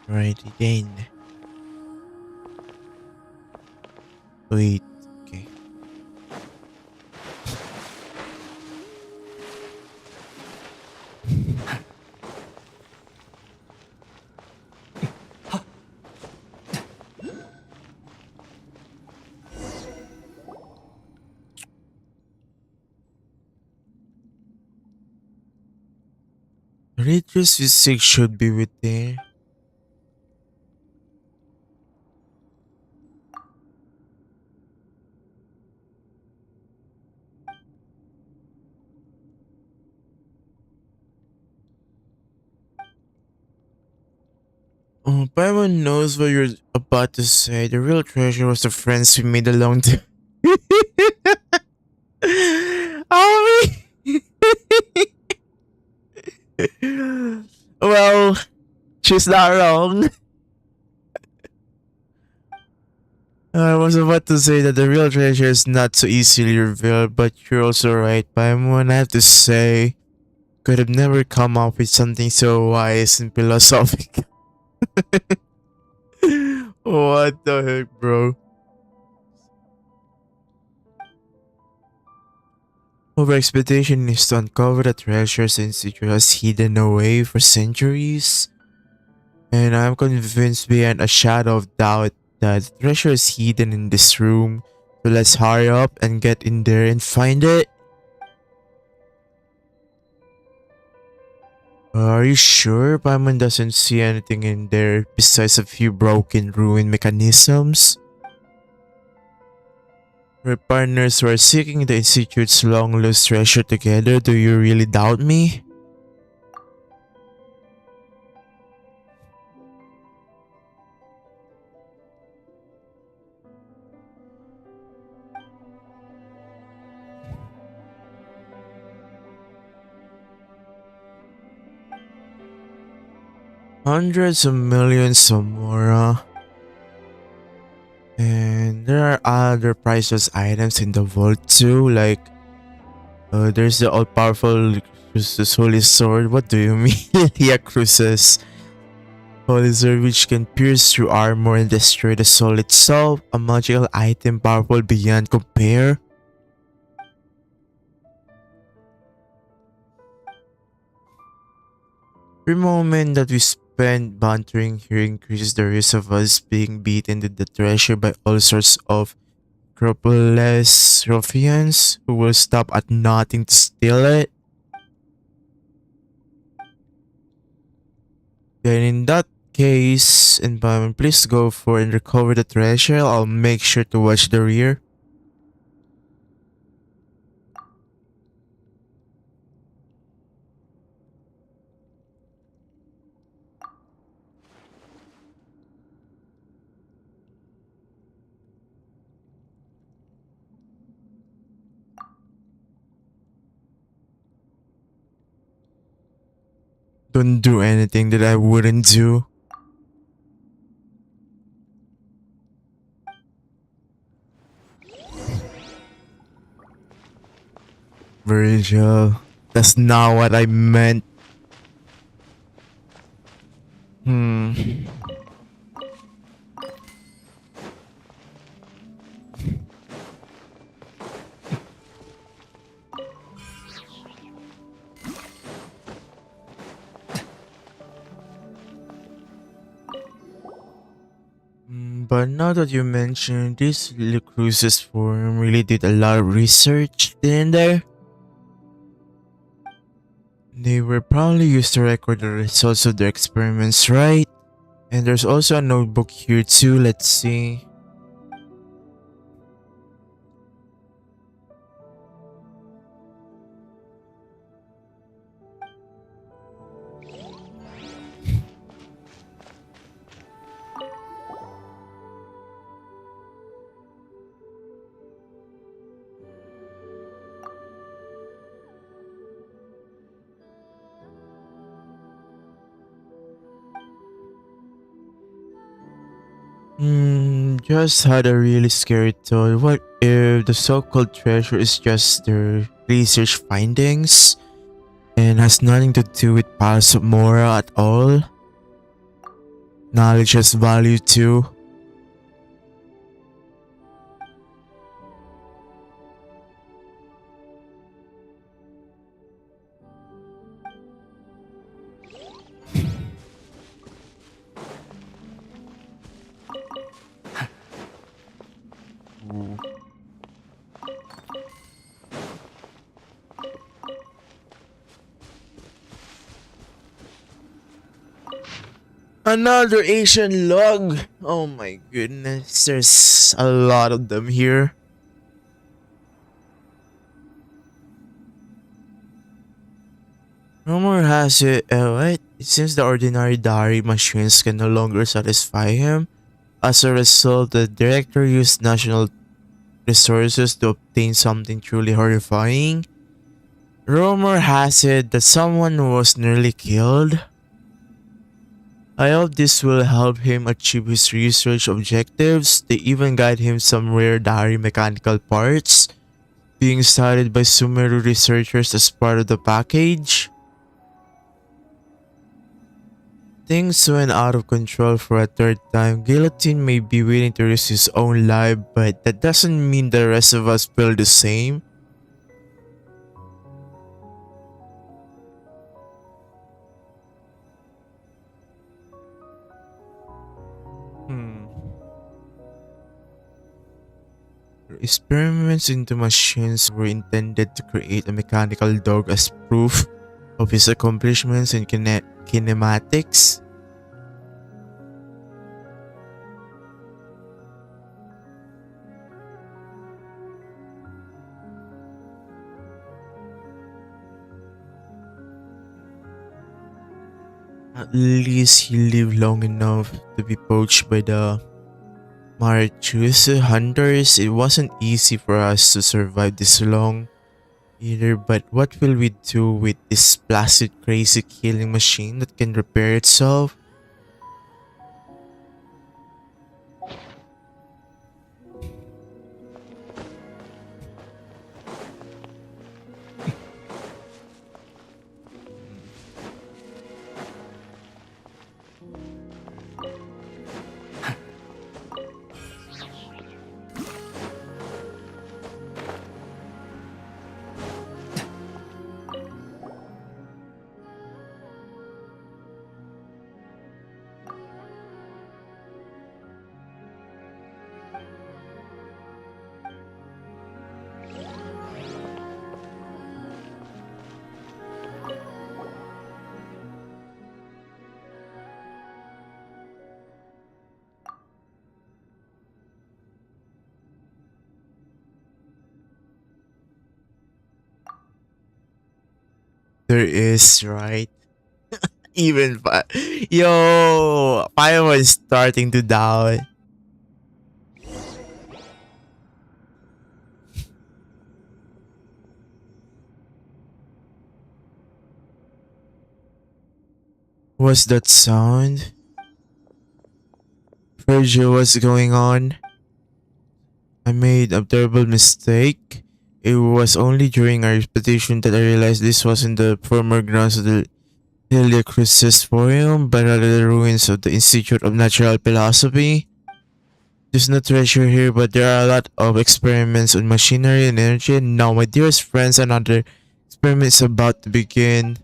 Right again. Wait, okay. Reader's physics should be with there. Oh, Paimon knows what you're about to say. The real treasure was the friends we made along the. Oh, well, she's not wrong. I was about to say that the real treasure is not so easily revealed, but you're also right, Paimon. I have to say, could have never come up with something so wise and philosophical. What the heck, bro? Our expectation is to uncover the treasures Institute has hidden away for centuries. And I'm convinced beyond a shadow of doubt that the treasure is hidden in this room. So let's hurry up and get in there and find it. Are you sure Paimon doesn't see anything in there besides a few broken ruined mechanisms? We're partners who are seeking the Institute's long-lost treasure together. Do you really doubt me? Hundreds of millions or more. And there are other priceless items in the vault too, like there's the all-powerful Crucis Holy Sword. What do you mean? Yeah, Crucis Holy Sword, which can pierce through armor and destroy the soul itself. A magical item powerful beyond compare. Every moment that we spend bantering here increases the risk of us being beaten to the treasure by all sorts of scrupulous ruffians who will stop at nothing to steal it. Then in that case, environment, please go for and recover the treasure. I'll make sure to watch the rear. Don't do anything that I wouldn't do. Virgil, that's not what I meant. Hmm. But now that you mentioned this, Lucruz's forum really did a lot of research, didn't they? They were probably used to record the results of their experiments, right? And there's also a notebook here too, let's see. Just had a really scary thought. What if the so-called treasure is just their research findings and has nothing to do with Palace of Mora at all? Knowledge has value too. Another Asian log! Oh my goodness, there's a lot of them here. Rumor has it, what? Since the ordinary diary machines can no longer satisfy him, as a result, the director used national resources to obtain something truly horrifying. Rumor has it that someone was nearly killed. I hope this will help him achieve his research objectives. They even guide him some rare diary mechanical parts being studied by Sumeru researchers as part of the package. Things went out of control for a third time. Guillotine may be willing to risk his own life, but that doesn't mean the rest of us feel the same. Hmm. Experiments into machines were intended to create a mechanical dog as proof of his accomplishments in kinematics. At least he lived long enough to be poached by the Marchus hunters. It wasn't easy for us to survive this long either, but what will we do with this placid crazy killing machine that can repair itself? There is, right? Even yo, Paimon is starting to doubt. What's that sound? Virgil, what's going on? I made a terrible mistake. It was only during our expedition that I realized this wasn't the former grounds of the HEYYOOOO Forum, but rather the ruins of the Institute of Natural Philosophy. There's no treasure here, but there are a lot of experiments on machinery and energy. Now, my dearest friends, another experiment is about to begin.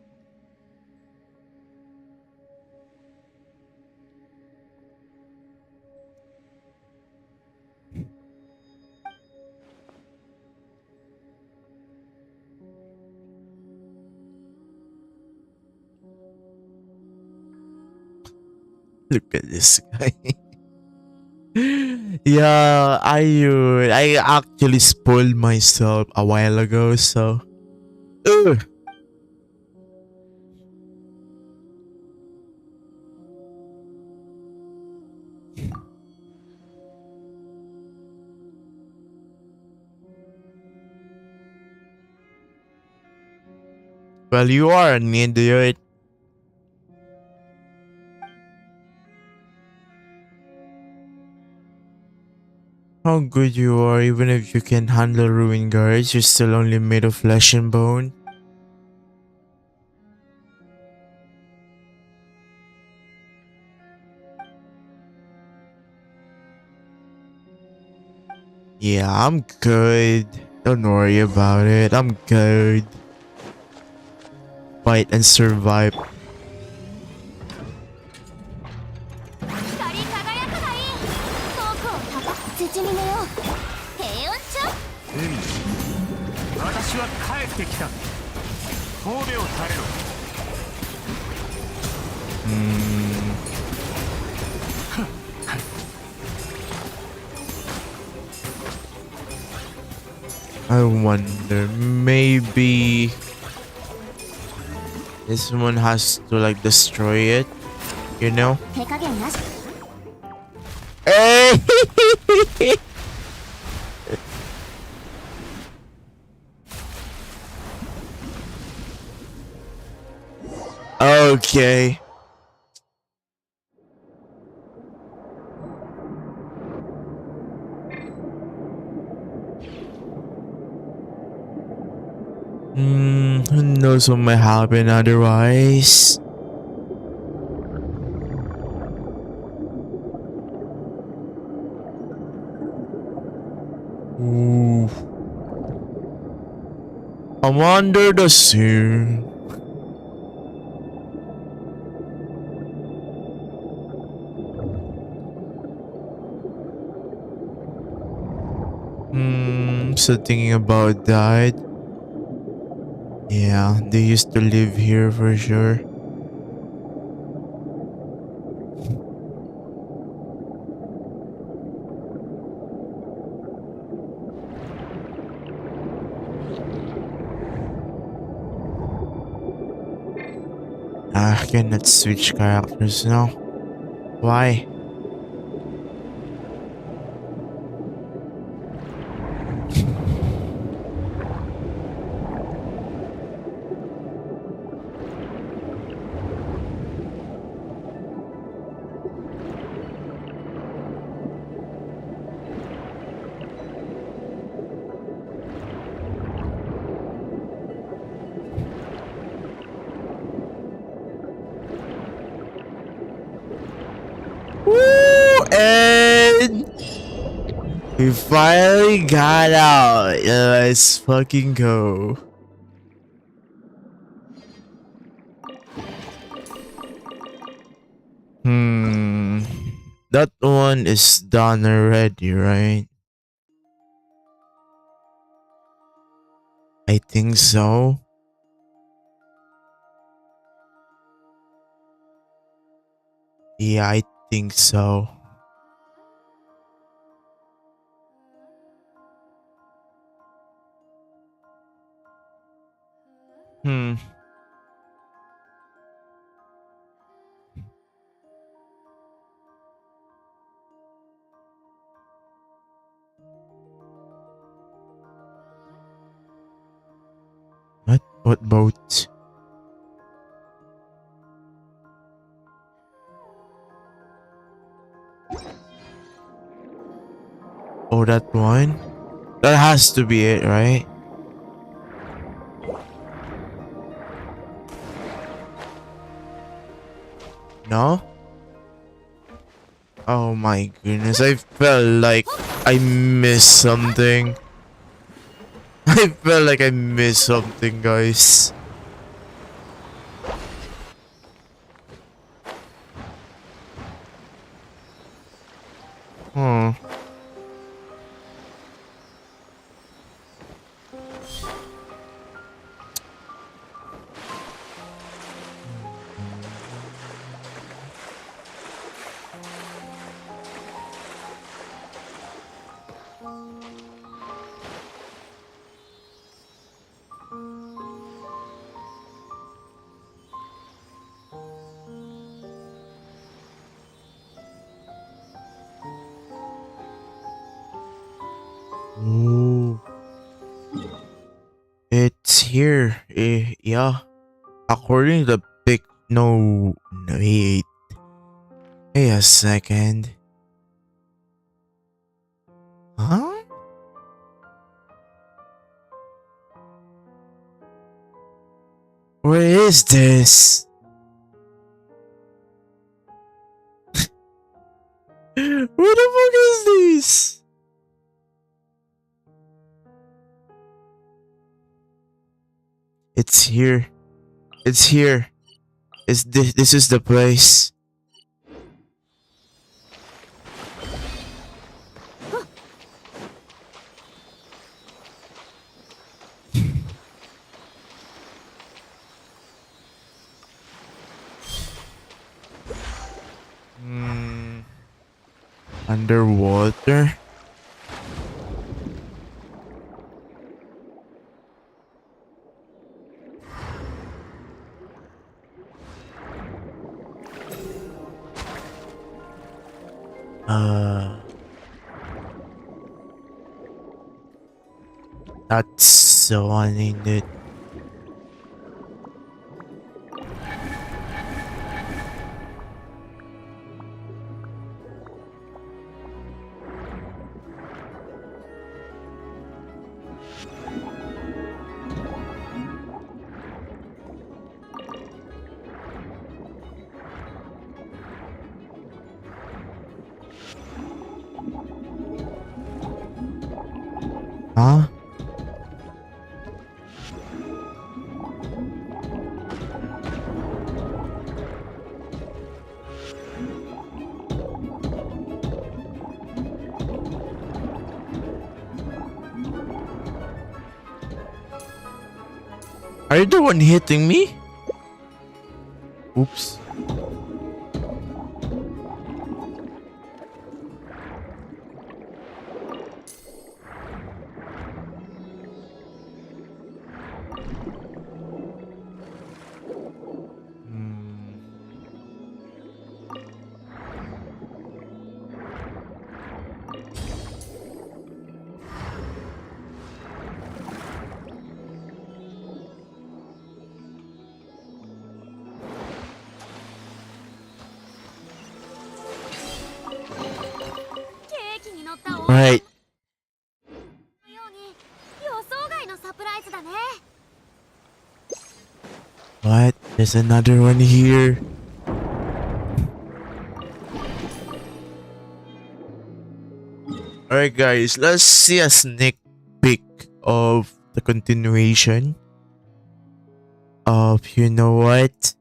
Look at this guy. Yeah, I actually spoiled myself a while ago, so. Ugh. Well, you are an idiot. How good you are, even if you can handle ruin guards, you're still only made of flesh and bone. Yeah, I'm good. Don't worry about it. I'm good. Fight and survive. 光り輝くがいい遠くを高く縮みめよう平穏ちゃん私は帰ってきた神戸を垂れろ I wonder, maybe this one has to like destroy it, you know? 手加減なし Hey! Okay. Who knows what might happen otherwise? Ooh. I'm under the sea. So thinking about that. Yeah, they used to live here for sure. I cannot switch characters now. Why? Woo! And we finally got out. Let's fucking go. That one is done already, right? I think so. Yeah, I think so. Hmm. What boat? Oh, that one? That has to be it, right? No? Oh my goodness, I felt like I missed something. I felt like I missed something, guys. Hmm. Ooh. It's here. Yeah. According to the pic, no, wait. Wait a second. Huh? Where is this? Where the fuck is this? It's here. It's here. This is the place. Underwater? That's the one, ain't it? Huh? Are you the one hitting me? Oops. Right. What? There's another one here. Alright guys, let's see a sneak peek of the continuation of you know what?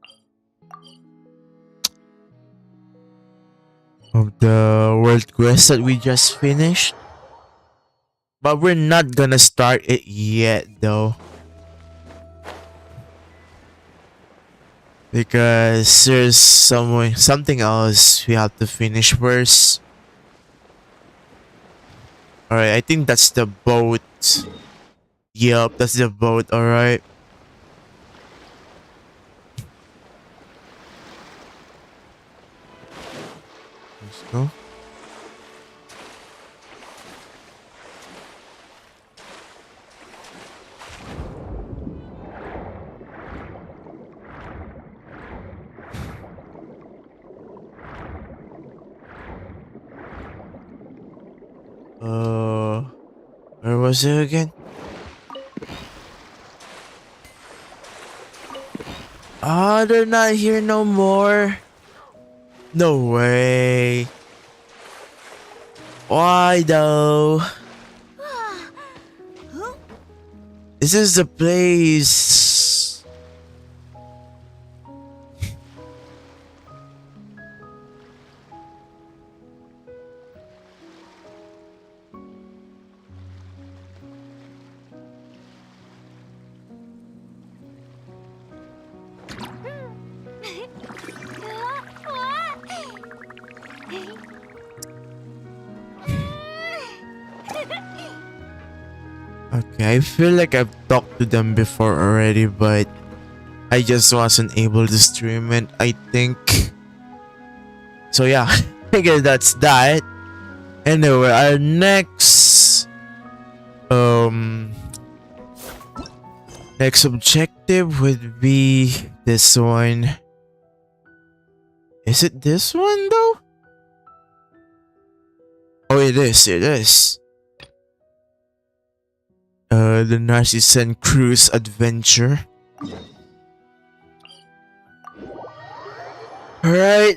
Of the world quest that we just finished. But we're not gonna start it yet though. Because there's something else we have to finish first. Alright, I think that's the boat. Yup, that's the boat, alright. Let's go. was it again? Ah, they're not here no more. No way. Why though? This is the place. Okay, I feel like I've talked to them before already, but I just wasn't able to stream it, I think. So yeah, I guess that's that. Anyway, our next next objective would be this one. Is it this one though? Oh, it is. The Narzissenkreuz Adventure. Alright.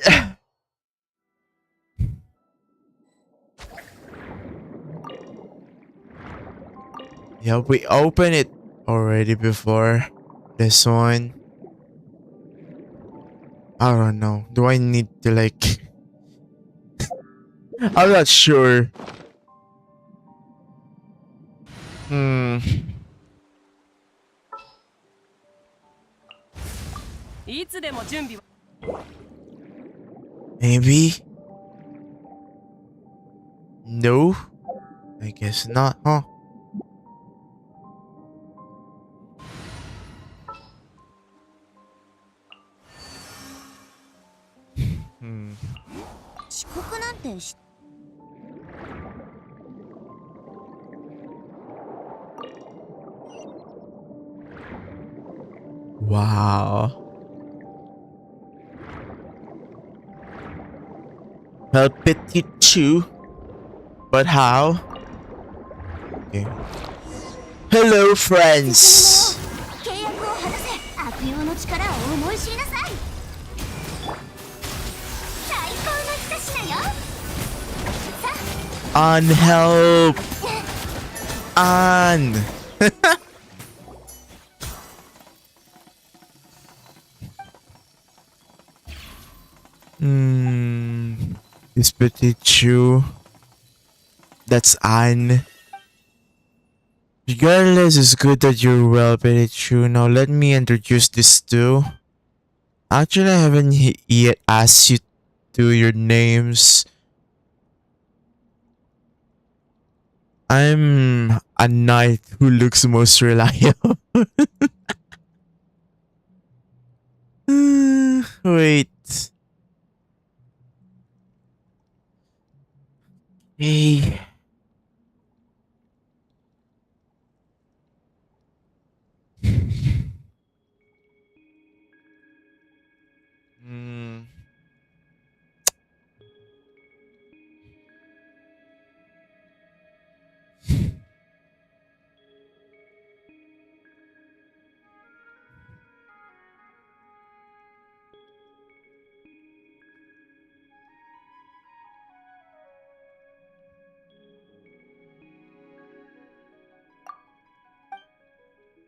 Yeah, we opened it already before. This one. I don't know. Do I need to like... I'm not sure. Maybe? No? I guess not, huh? Wow. Well, petit chew. But how? Okay. Hello, friends. On help. On. This petit chew. That's Anne. Regardless, it's good that you're well, petit chew. Now let me introduce this too. Actually, I haven't yet asked you to your names. I'm a knight who looks most reliable. Wait. Hey.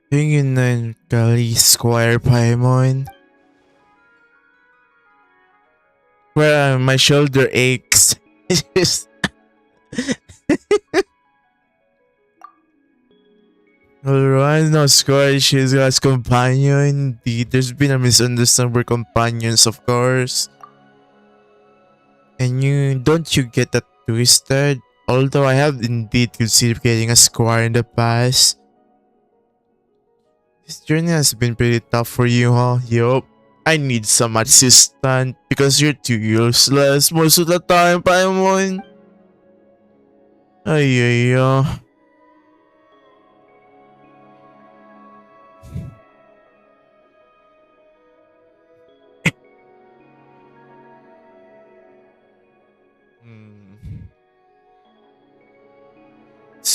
Tingin na kali Squire Paimon. Where my shoulder aches. It's just... Alright, no Squire, she's God's companion. Indeed, there's been a misunderstanding. We're companions, of course. And don't you get that twisted? Although I have indeed considered getting a Squire in the past. This journey has been pretty tough for you, huh? Yup. I need some assistant because you're too useless most of the time, Paimon. Ay.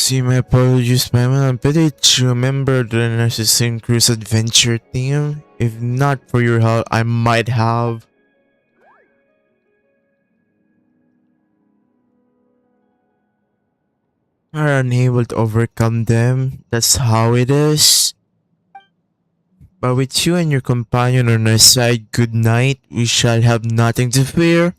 See, my apologies, Pamela. I'm pretty to remember the Narzissenkreuz Adventure theme. If not for your help, I might have. Are unable to overcome them. That's how it is. But with you and your companion on our side, good night. We shall have nothing to fear.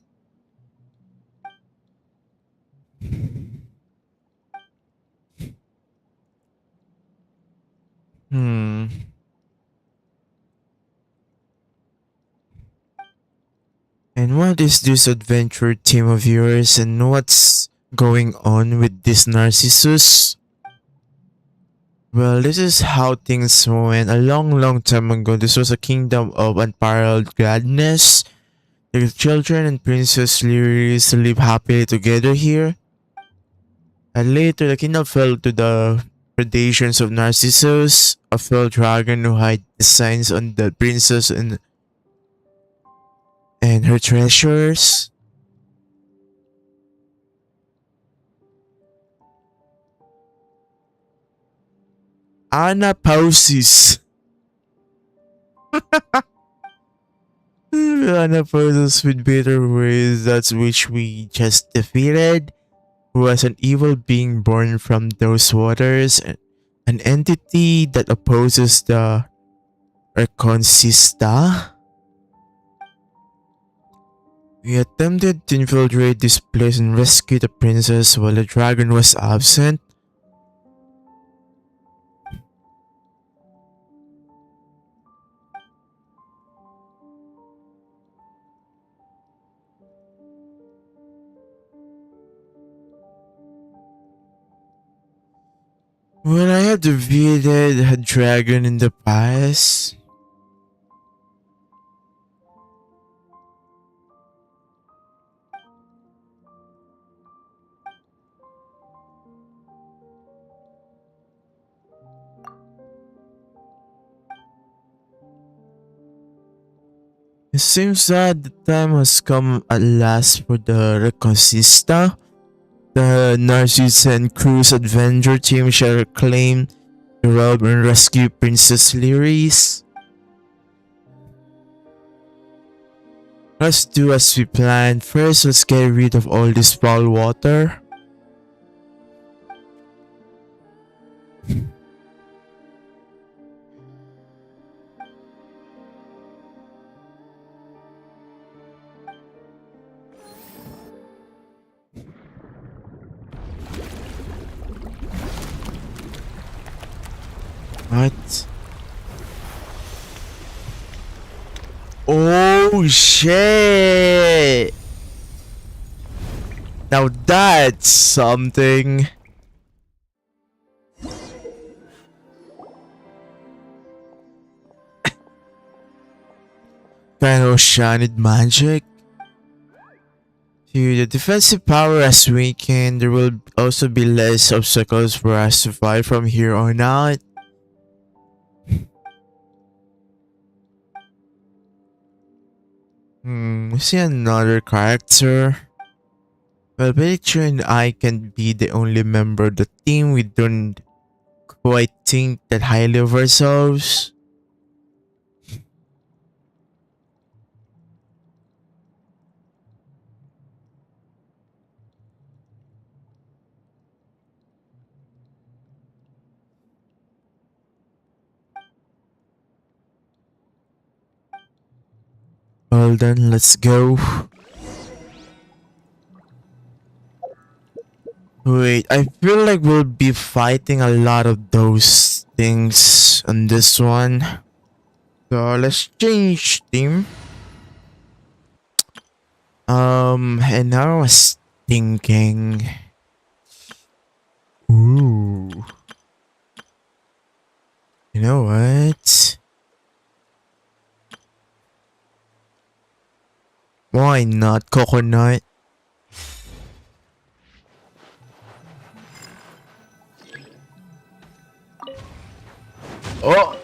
Hmm. And what is this adventure team of yours, and what's going on with this Narcissus? Well, this is how things went a long time ago. This was a kingdom of unparalleled gladness. The children and Princess Lyris live happily together here. And later, the kingdom fell to the predations of Narcissus, a fell dragon who hid the signs on the princess and her treasures. Anapausis. Anapausis with bitter words, that's which we just defeated, was an evil being born from those waters, an entity that opposes the Reconquista. We attempted to infiltrate this place and rescue the princess while the dragon was absent. When I had defeated a dragon in the past, it seems that the time has come at last for the Reconquista. The Narzissenkreuz Adventure team shall claim to rob and rescue Princess Lyris. Let's do as we planned. First, let's get rid of all this foul water. What? Oh shit! Now that's something. Kind of oceanic magic. To the defensive power has weakened, there will also be less obstacles for us to fight from here on out. We see another character. Well, Picture and I can be the only member of the team. We don't quite think that highly of ourselves. Well then, let's go. Wait, I feel like we'll be fighting a lot of those things on this one. So let's change team. And now I was thinking. Ooh. You know what? Why not coconut? Oh!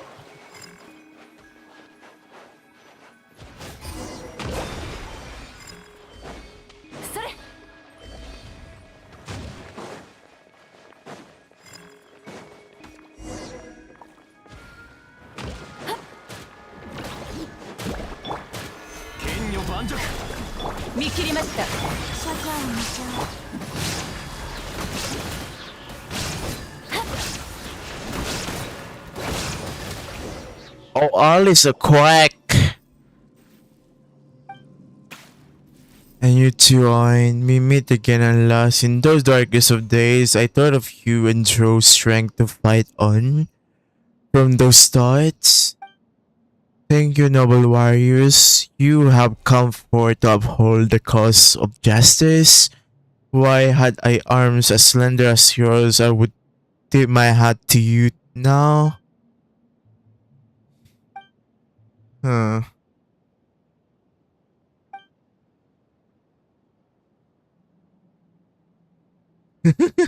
盤石。見切りました。シャカを見ちゃう。Oh, all is a quack. And you two and we meet again and last. In those darkest of days, I thought of you and drew strength to fight on. From those thoughts, thank you, noble warriors. You have come forth to uphold the cause of justice. Why had I arms as slender as yours, I would tip my hat to you now. Huh.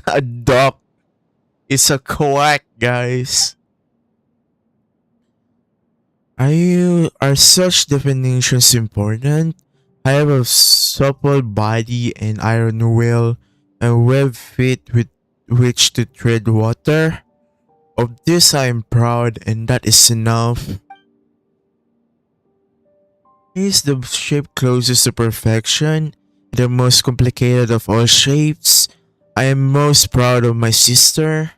A duck is a quack, guys. Are such definitions important? I have a supple body and iron will and web feet with which to tread water. Of this I am proud, and that is enough. Is the shape closest to perfection, the most complicated of all shapes. I am most proud of my sister.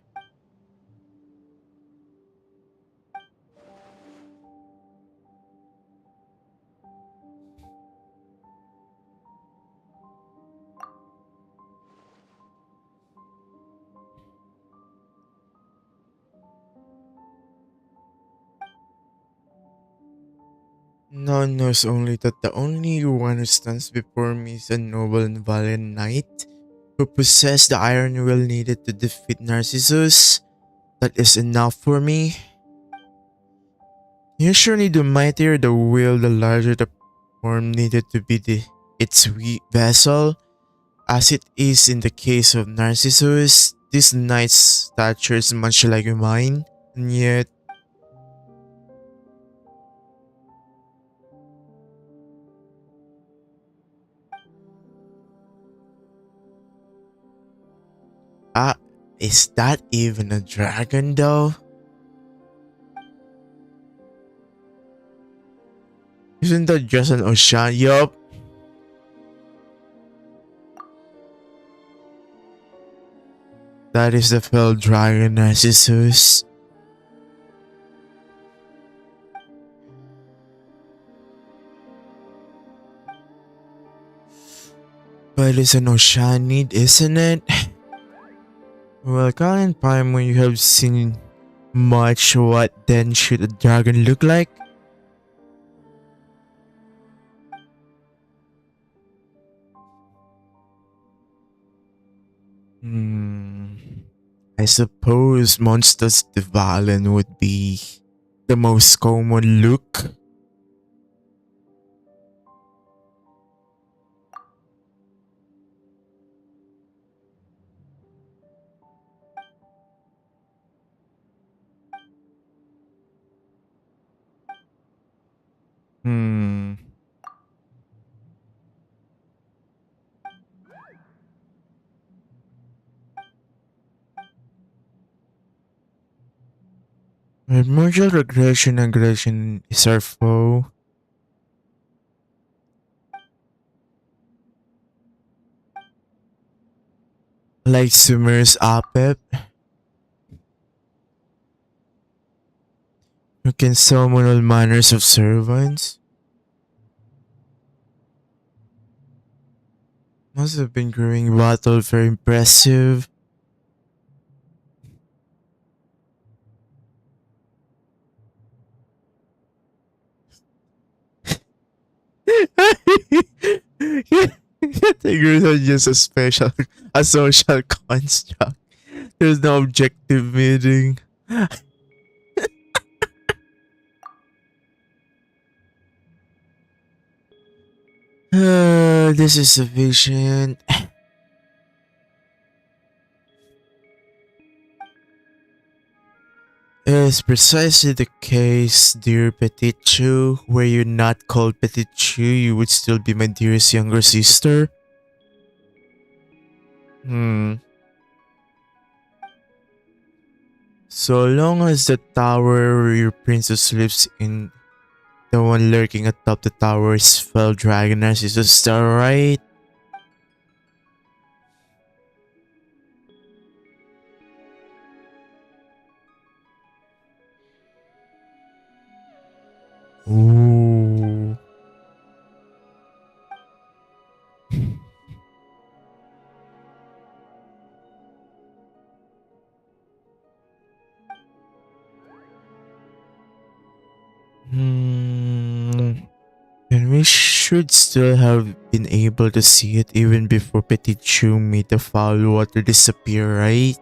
None knows only that the only one who stands before me is a noble and valiant knight who possessed the iron will needed to defeat Narcissus. That is enough for me. Usually, the mightier the will, the larger the form needed to be its weak vessel. As it is in the case of Narcissus, this knight's stature is much like mine, and yet ah, is that even a dragon though? Isn't that just an ocean? Yup. That is the fell dragon Narcissus. But it's an Oceanid, isn't it? Well, Colin Prime, when you have seen much, what then should a dragon look like? I suppose Monsters Devalen would be the most common look. Primordial regression aggression is our foe. Like Sumer's Apep, who can summon all manners of servants. Must have been growing battle very impressive. Tigers are just a social construct. There's no objective meaning. This is sufficient. It is precisely the case, dear Petichu. Were you not called Petichu, you would still be my dearest younger sister. So long as the tower where your princess lives in the one lurking atop the towers fell dragon Narcissus, is that right? Ooh. And we should still have been able to see it even before Petit Chu made the foul water disappear, right?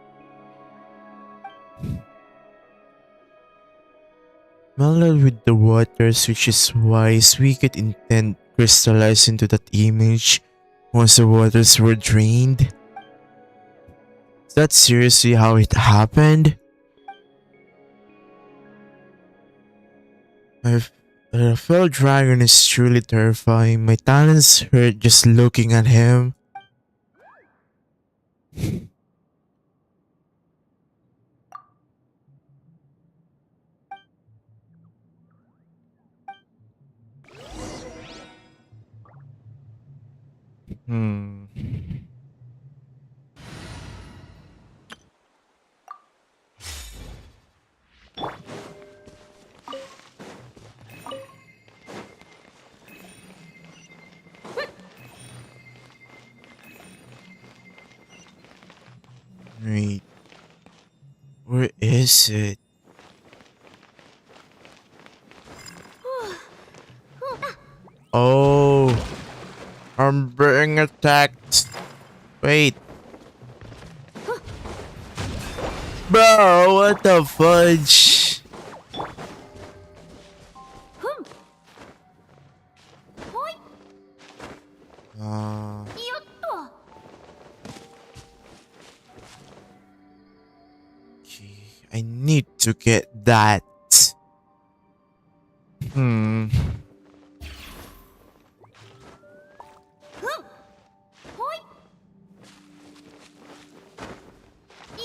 Mellowed with the waters, which is why his wicked intent crystallized into that image once the waters were drained. Is that seriously how it happened? A fellow dragon is truly terrifying. My talons hurt just looking at him. Hmm. Wait. Where is it? Oh, I'm being attacked. Wait. Bro, what the fudge? Uh, よっと okay. I need to get that. Hmm. ほい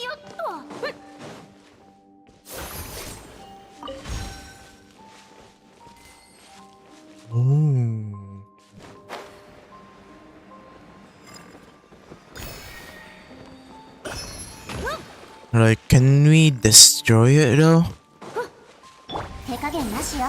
よっと Oh. Like, can we destroy it though? 手加減なしよ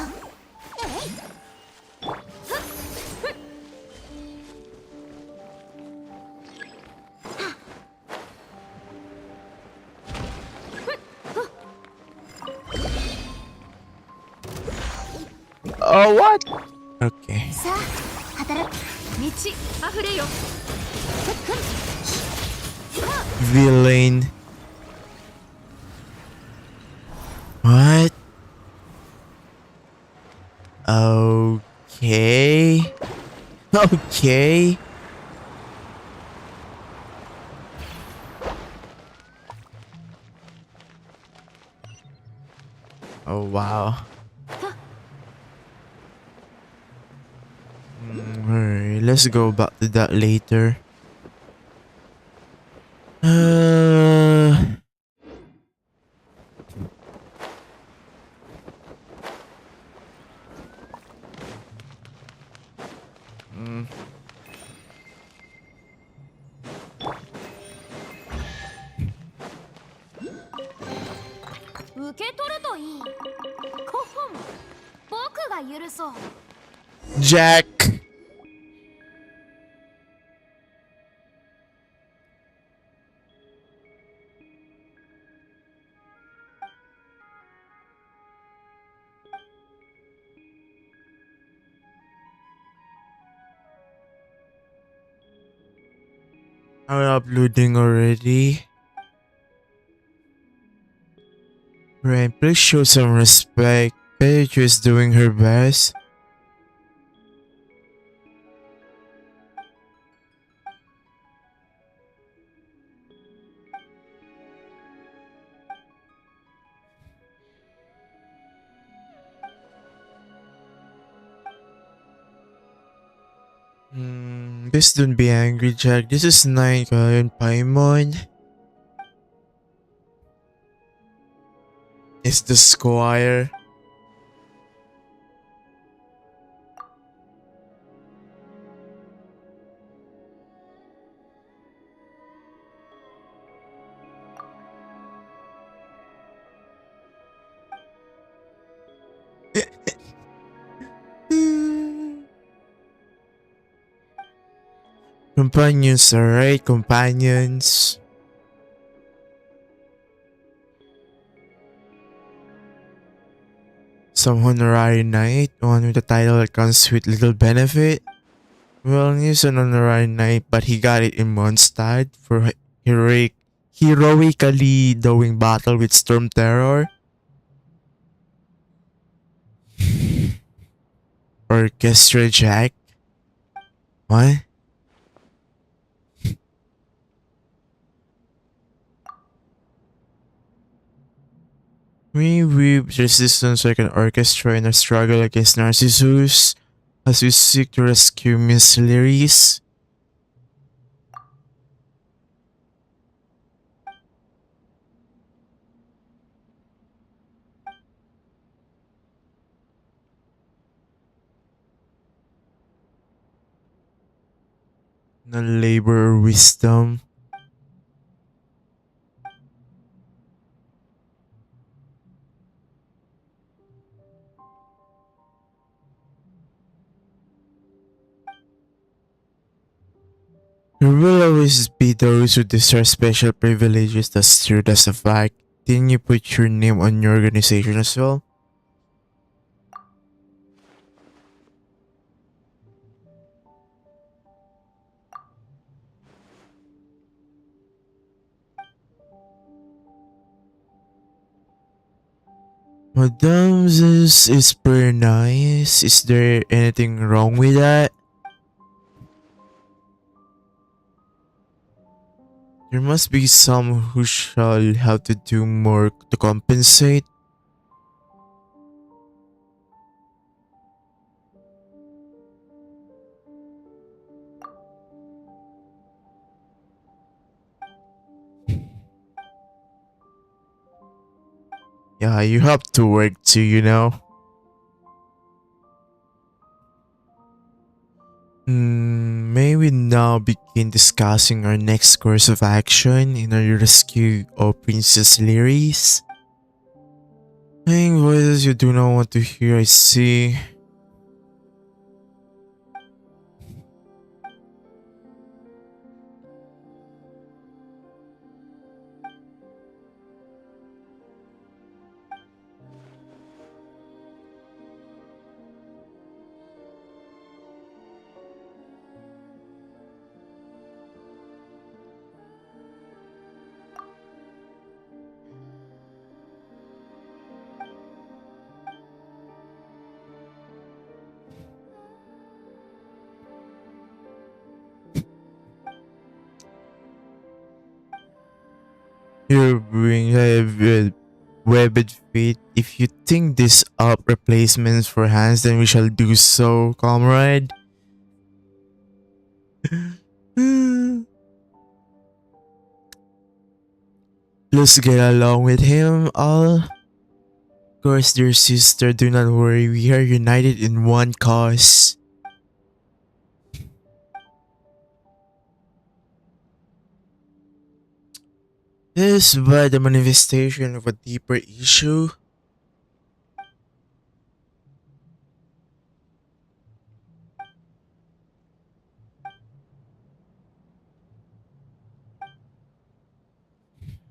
Oh, what? Okay. さあ働く道溢れよ Villain. What? Okay. Okay. Oh, wow. Alright, let's go back to that later. Mm. 受け取るといいコホン僕が許そう Jack. Are we uploading already? Brian, please show some respect. Paige is doing her best. Please don't be angry, Jack. This is Nine and Paimon. It's the Squire. Companions, alright, companions. Some honorary knight, one with a title that comes with little benefit. Well, he's an honorary knight, but he got it in Mondstadt for heroically doing battle with Storm Terror. Orchestra Jack. What? We weave resistance like an orchestra in a struggle against Narcissus as we seek to rescue Miss Lyris. No labor or wisdom. There will always be those who deserve special privileges. That's true, that's a fact. Didn't you put your name on your organization as well? Madame's is pretty nice. Is there anything wrong with that? There must be some who shall have to do more to compensate. Yeah, you have to work too, you know. Maybe now begin discussing our next course of action in our rescue of Princess Lyris. Hearing voices you do not want to hear, I see. You're being webbed feet. If you think this up replacements for hands, then we shall do so, comrade. Let's get along with him, all. Of course, dear sister, do not worry. We are united in one cause. This is but the manifestation of a deeper issue.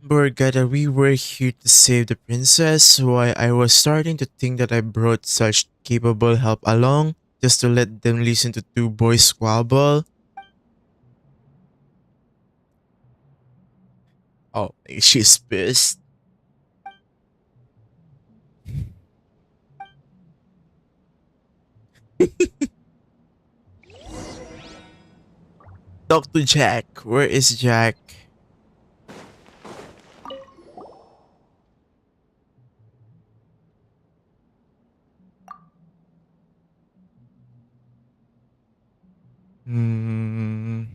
Borgata, we were here to save the princess. Why, I was starting to think that I brought such capable help along just to let them listen to two boys squabble. Oh, she's pissed. Talk to Jack. Where is Jack? Hmm.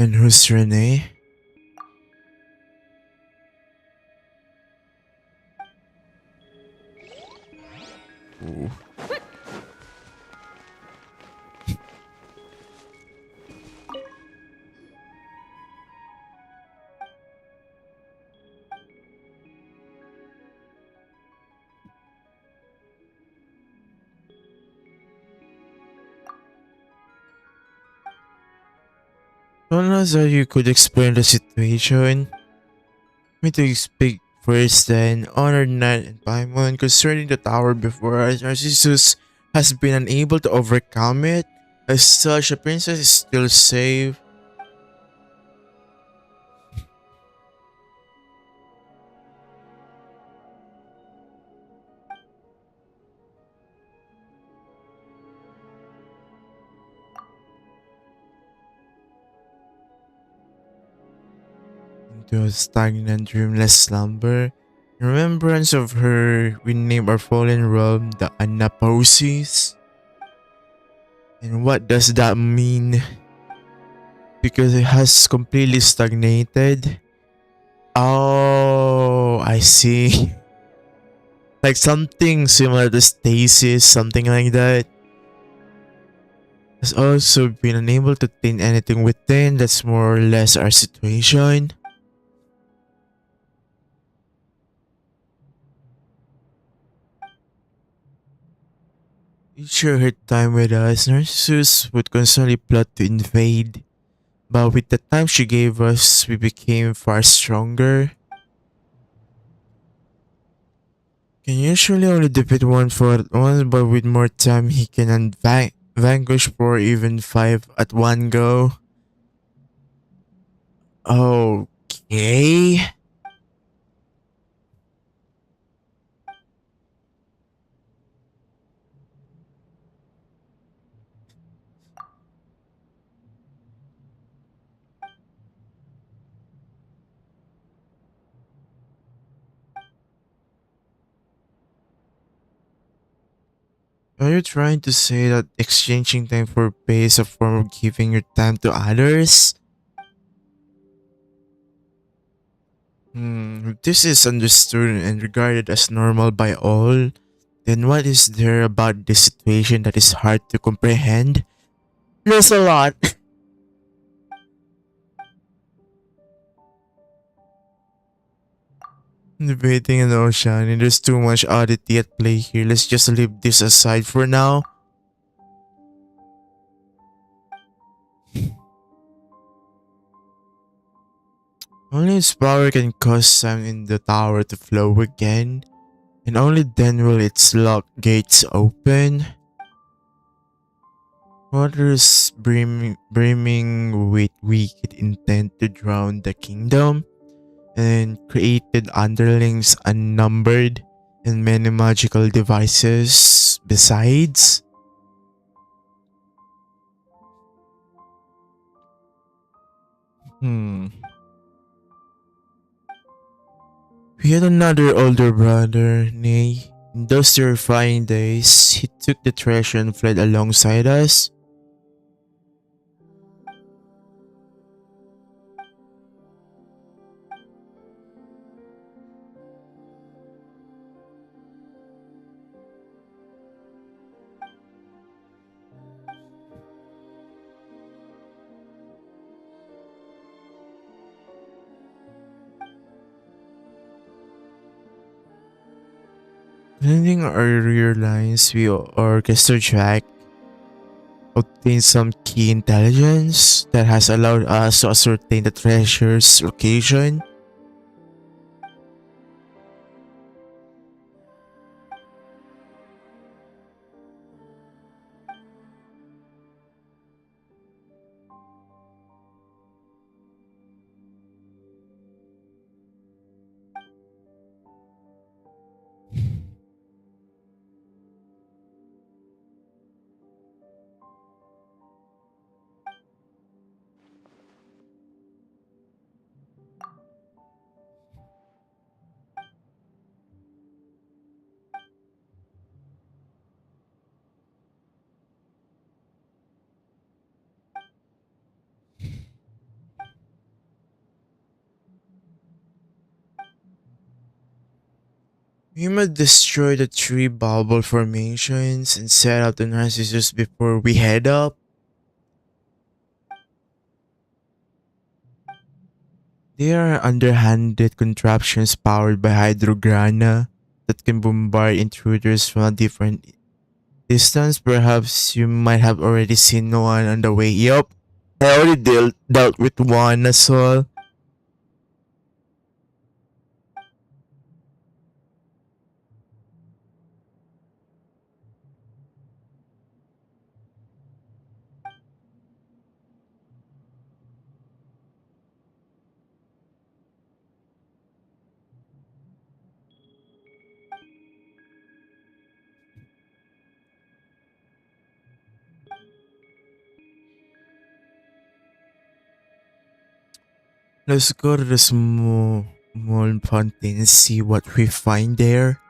And who's Renee? Ooh. Unless you could explain the situation. Me to speak first then. Honored Knight and Paimon concerning the tower before us, Narcissus has been unable to overcome it. As such, the princess is still safe. Into a stagnant, dreamless slumber. In remembrance of her, we name our fallen realm the Anaposes. And what does that mean? Because it has completely stagnated. Oh, I see. Like something similar to stasis, something like that. Has also been unable to attain anything within. That's more or less our situation. Each year her time with us, Narcissus would constantly plot to invade. But with the time she gave us, we became far stronger. Can usually only defeat one foe at once, but with more time he can vanquish 4 even 5 at one go. Okay. Are you trying to say that exchanging time for pay is a form of giving your time to others? If this is understood and regarded as normal by all, then what is there about this situation that is hard to comprehend? There's a lot. Debating an ocean and there's too much oddity at play here. Let's just leave this aside for now. Only its power can cause time in the tower to flow again, and only then will its lock gates open. Waters brimming with wicked intent to drown the kingdom, and created underlings unnumbered, and many magical devices besides. We had another older brother, nay, in those terrifying days, he took the treasure and fled alongside us. Blending our rear lines, we orchestra track obtained some key intelligence that has allowed us to ascertain the treasure's location. We must destroy the three bubble formations and set up the Narcissus before we head up. They are underhanded contraptions powered by hydrograna that can bombard intruders from a different distance. Perhaps you might have already seen one on the way up. I already dealt with one as well. Let's go to the small Fontaine and see what we find there.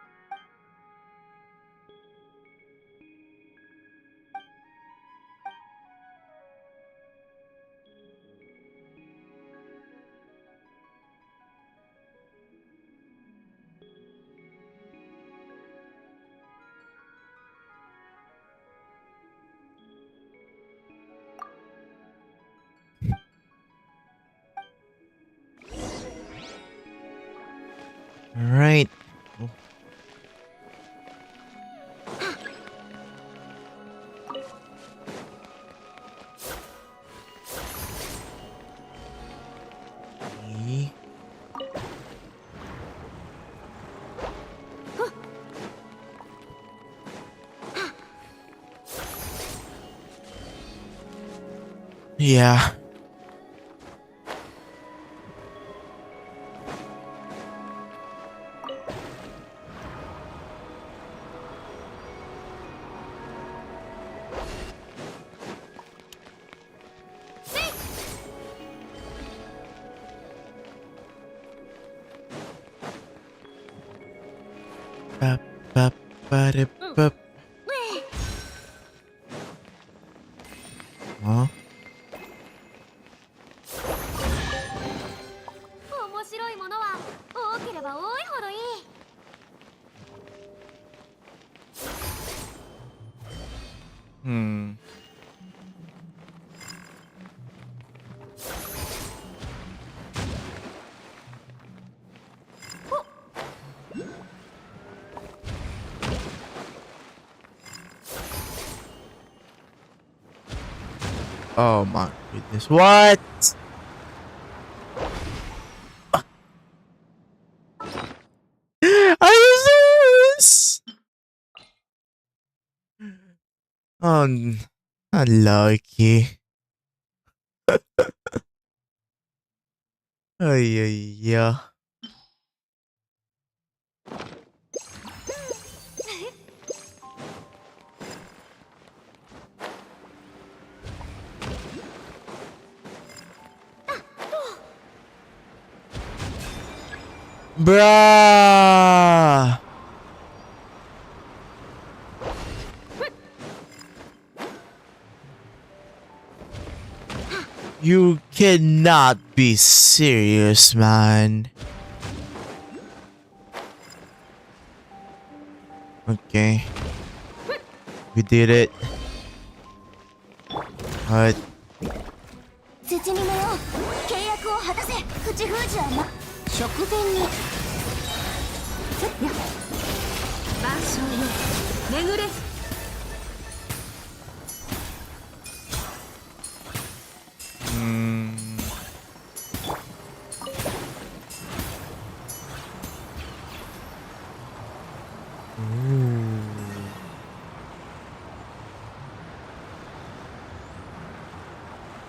Alright. Okay. Yeah. Ba, ba, ba, da, ba. Huh? 面白いものは多ければ多いほどいい。Hmm. Oh my goodness. What? Are you serious? Oh, unlucky. Ay, ay, ay. Bruh! You cannot be serious, man. Okay. We did it. But 土に寝よう。契約を果たせ。口封じはな。食前に。万象よ巡れ。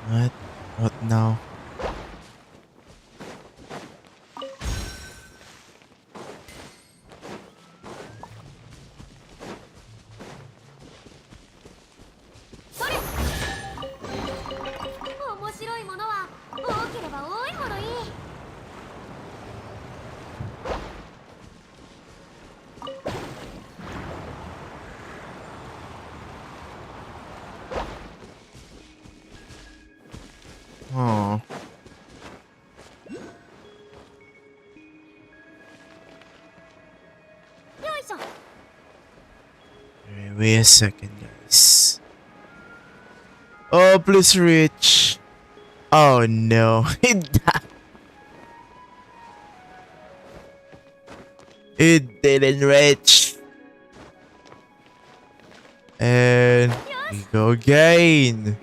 what? What now? Oh. Wait a second, guys. Oh, please reach. Oh no. It didn't reach. And we go again.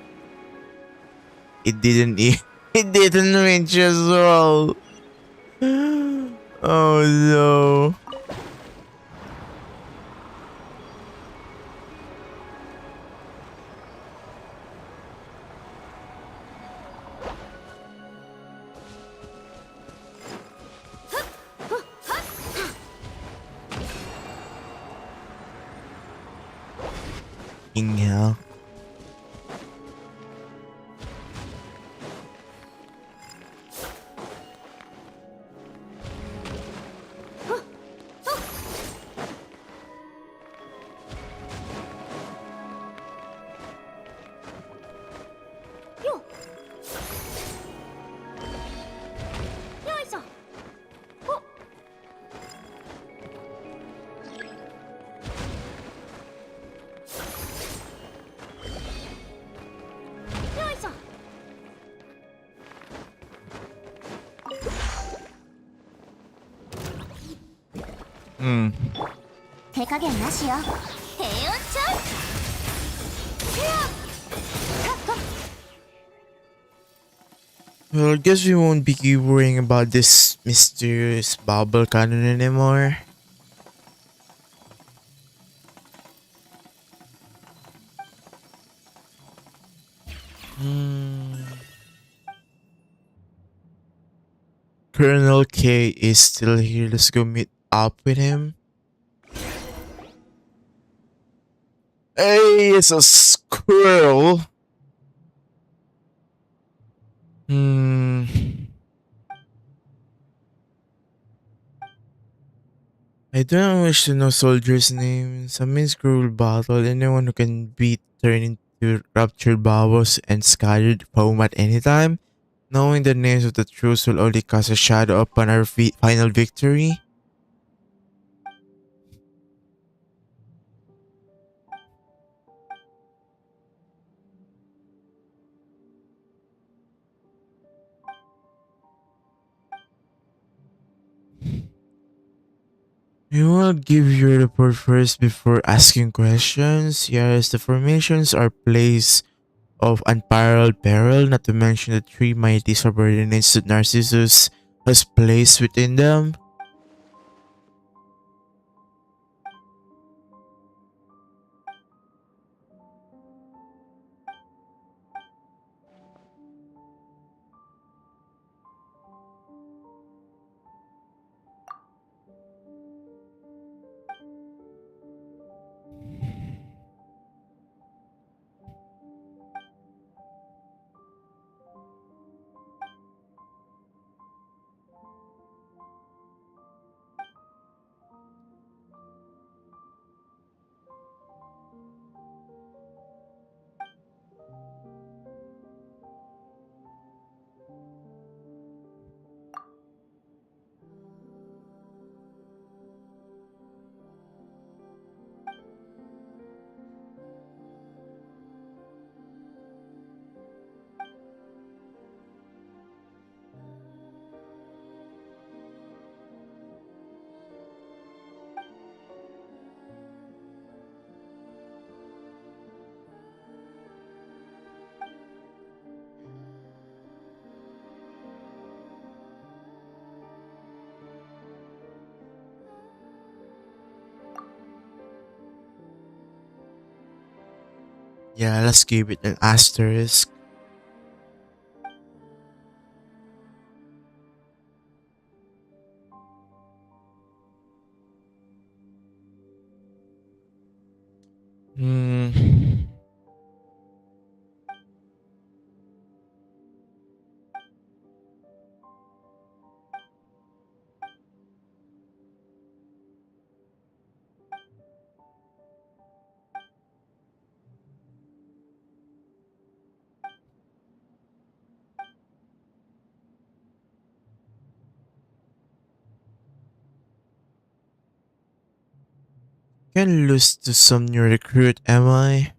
it didn't it didn't reach as well. Oh no. Fucking hell. Hmm. 手加減なしよ。平穏ちゃん。 Well, I guess we won't be worrying about this mysterious bubble cannon anymore. Colonel K is still here. Let's go meet up with him. Hey, it's a squirrel. I don't wish to know soldiers' names. Amidst cruel battle, anyone who can be turned into ruptured bubbles and scattered foam at any time. Knowing the names of the troops will only cast a shadow upon our final victory. You will give your report first before asking questions. Yes, the formations are placed of unparalleled peril, not to mention the three mighty subordinates that Narcissus has placed within them. Yeah, let's give it an asterisk. Hmm. Can lose to some new recruit, am I?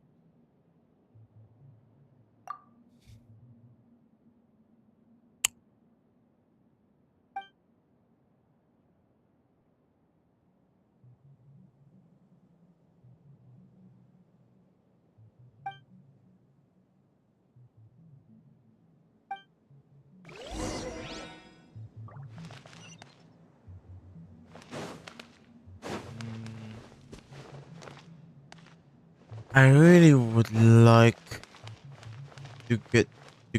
I really would like to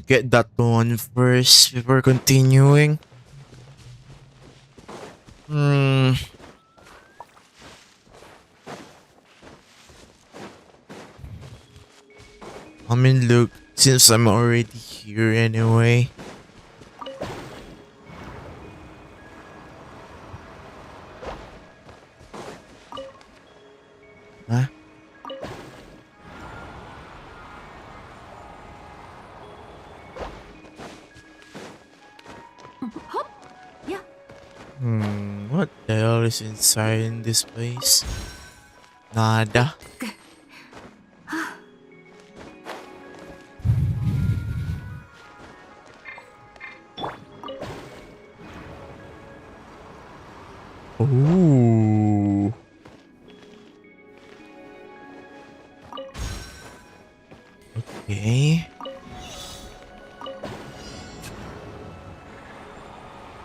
get that one first before continuing. Hmm. I mean, look, since I'm already here anyway. Huh? Yeah. What the hell is inside in this place? Nada. Ooh. Okay.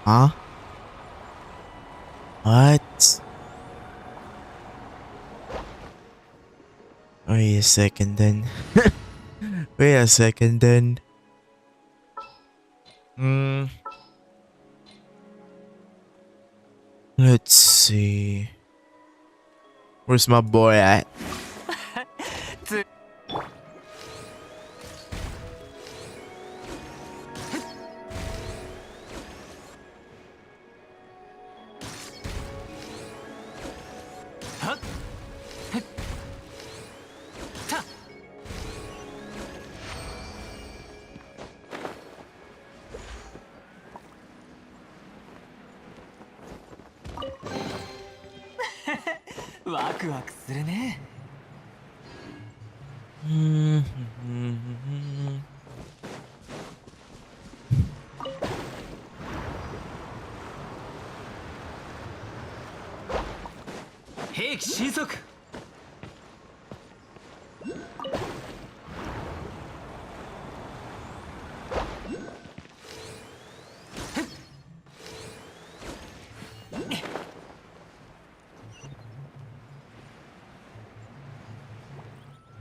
Huh? What? Wait a second then. Wait a second then. Hmm. Let's see. Where's my boy at?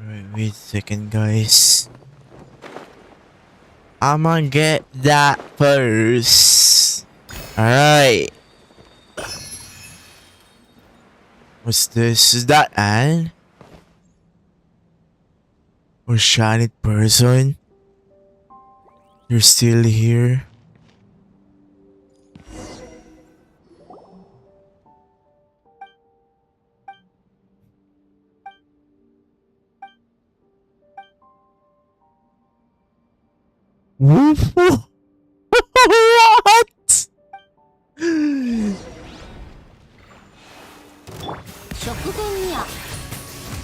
Alright, wait a second, guys. I'ma get that first. Alright. What's this? Is that Anne? Or shiny person? You're still here? Woof. What?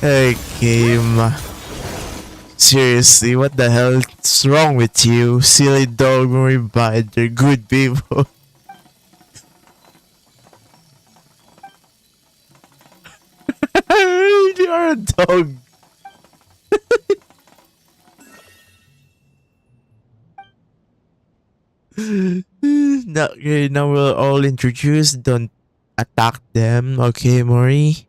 Hey, game. Seriously, what the hell's wrong with you? Silly dog, worry bad. They're good people. You're a dog. Now, okay, now we're all introduced. Don't attack them, okay, Mori?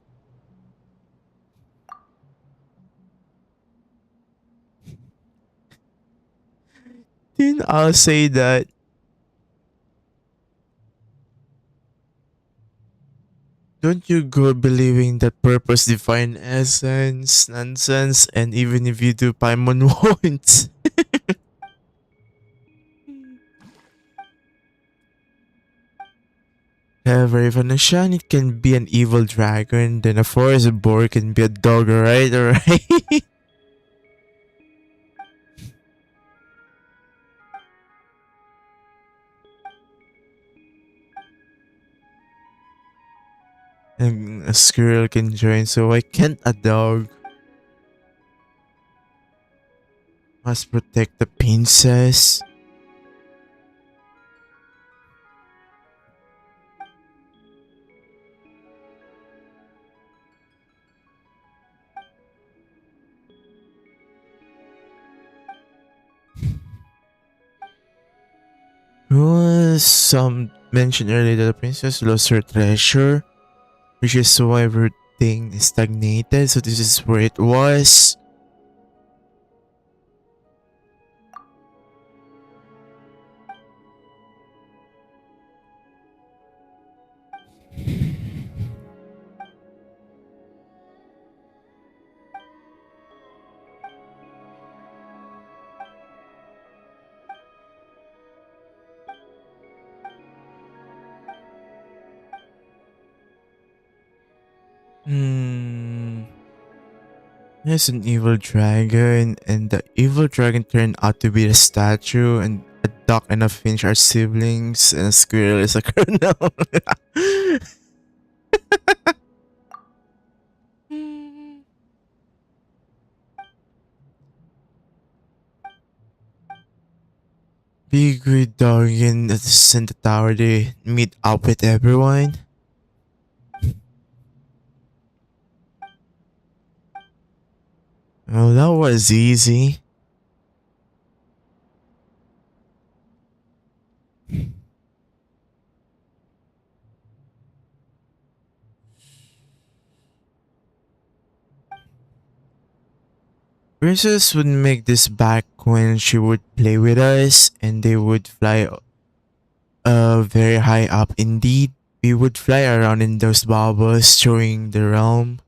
Then I'll say that. Don't you go believing that purpose define essence nonsense, and even if you do, Paimon won't. However, if an Ashan it can be an evil dragon, then a forest boar can be a dog, alright? Alright? And a squirrel can join, so why can't a dog? Must protect the princess. Some mentioned earlier that the princess lost her treasure, which is why we're everything stagnated, so this is where it was. There's an evil dragon, and the evil dragon turned out to be a statue, and a duck and a finch are siblings, and a squirrel is a colonel. Big Red Dragon at the center tower, they meet up with everyone. Oh, that was easy. Princess would make this back when she would play with us, and they would fly very high up indeed. We would fly around in those bubbles, showing the realm.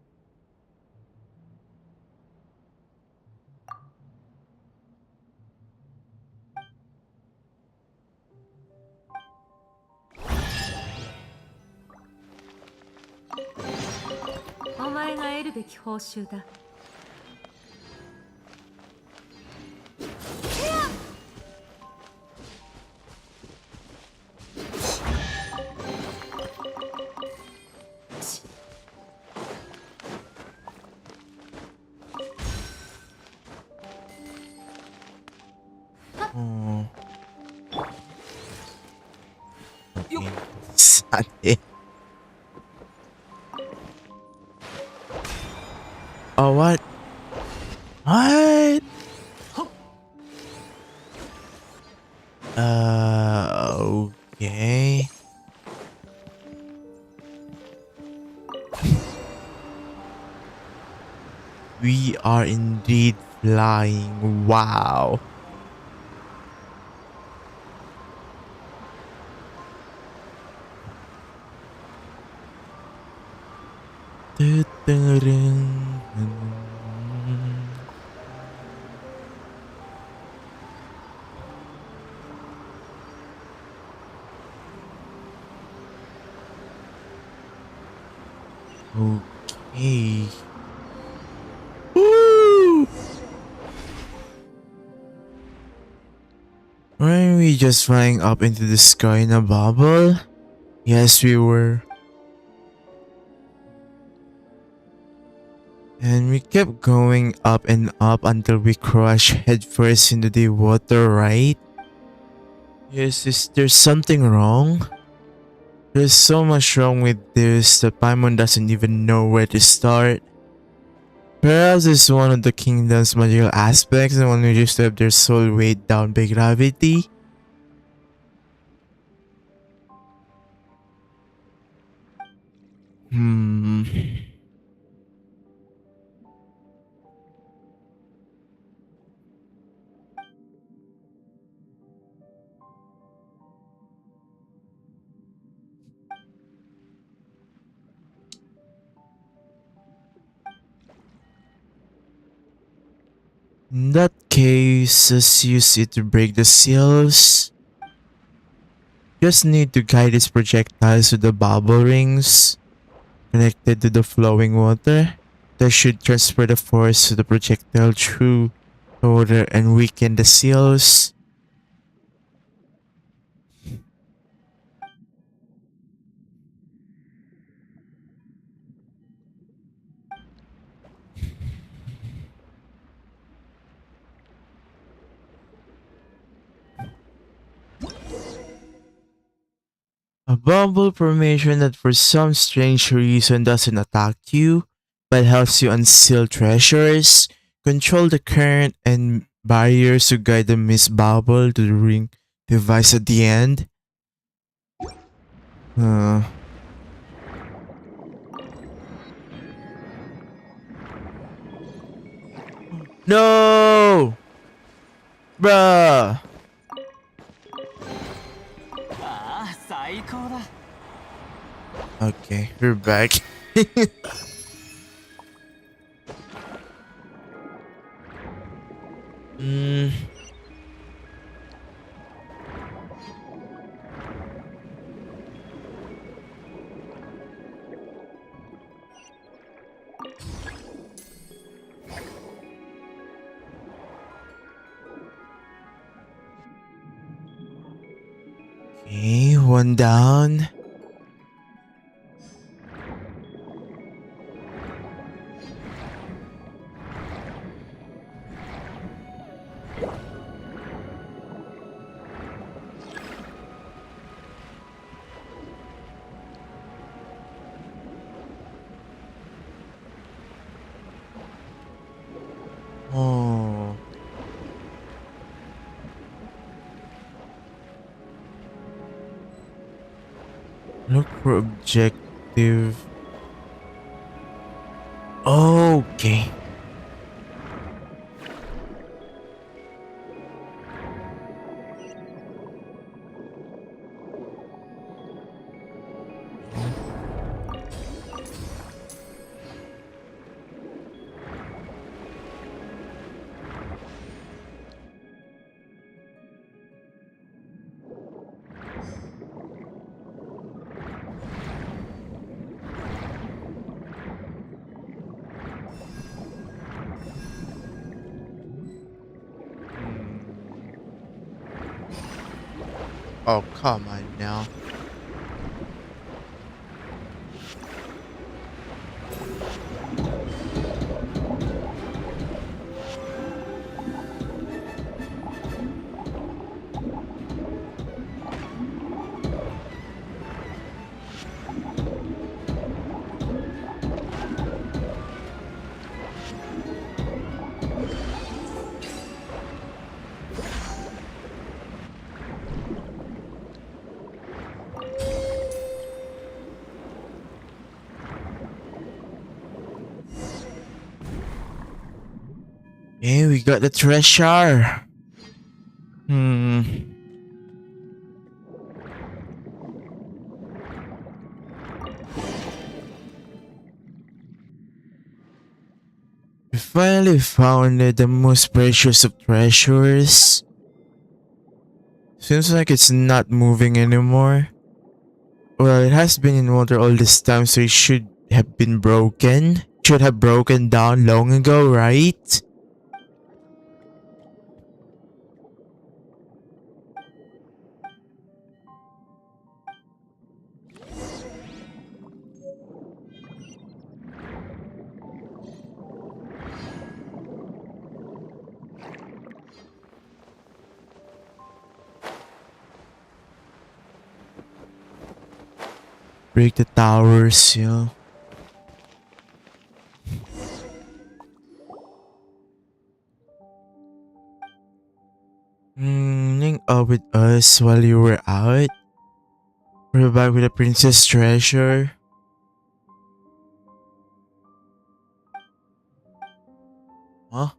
Oh. Sad. Oh, what? What? Okay. We are indeed flying. Wow. Okay. Woo! Weren't we just flying up into the sky in a bubble? Yes, we were. And we kept going up and up until we crashed headfirst into the water, right? Yes, is there something wrong? There's so much wrong with this that Paimon doesn't even know where to start. Perhaps it's one of the kingdom's magical aspects and one used to have their soul weighed down by gravity. In that case, let's use it to break the seals. Just need to guide its projectiles to the bubble rings connected to the flowing water. That should transfer the force to the projectile through the water and weaken the seals. A bubble formation that for some strange reason doesn't attack you, but helps you unseal treasures, control the current and barriers to guide the mist bubble to the ring device at the end. No! Bruh! ああ最高だ Okay, we're back. mm. Okay, one down. Oh. Look for objective. Okay. Oh, come on now. Hey, we got the treasure. We finally found the most precious of treasures. Seems like it's not moving anymore. Well, it has been in water all this time, so it should have been broken. Should have broken down long ago, right? Break the towers, yeah. Link up with us while you were out. We're back with the princess treasure. Huh?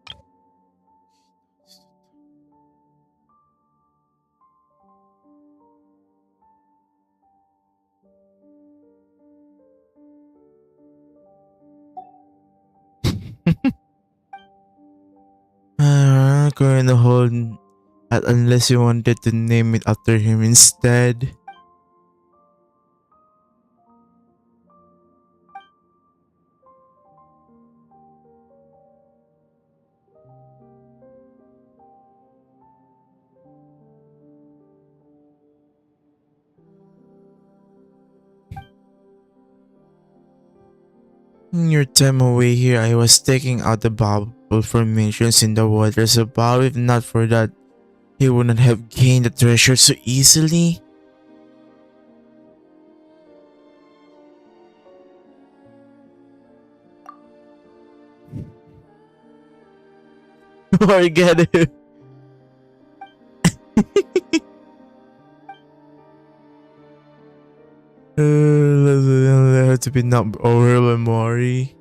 Going to hold that unless you wanted to name it after him instead. In your time away here, I was taking out the bubble formations in the waters above. If not for that, he wouldn't have gained the treasure so easily. Forget it. Have to be not over Mori.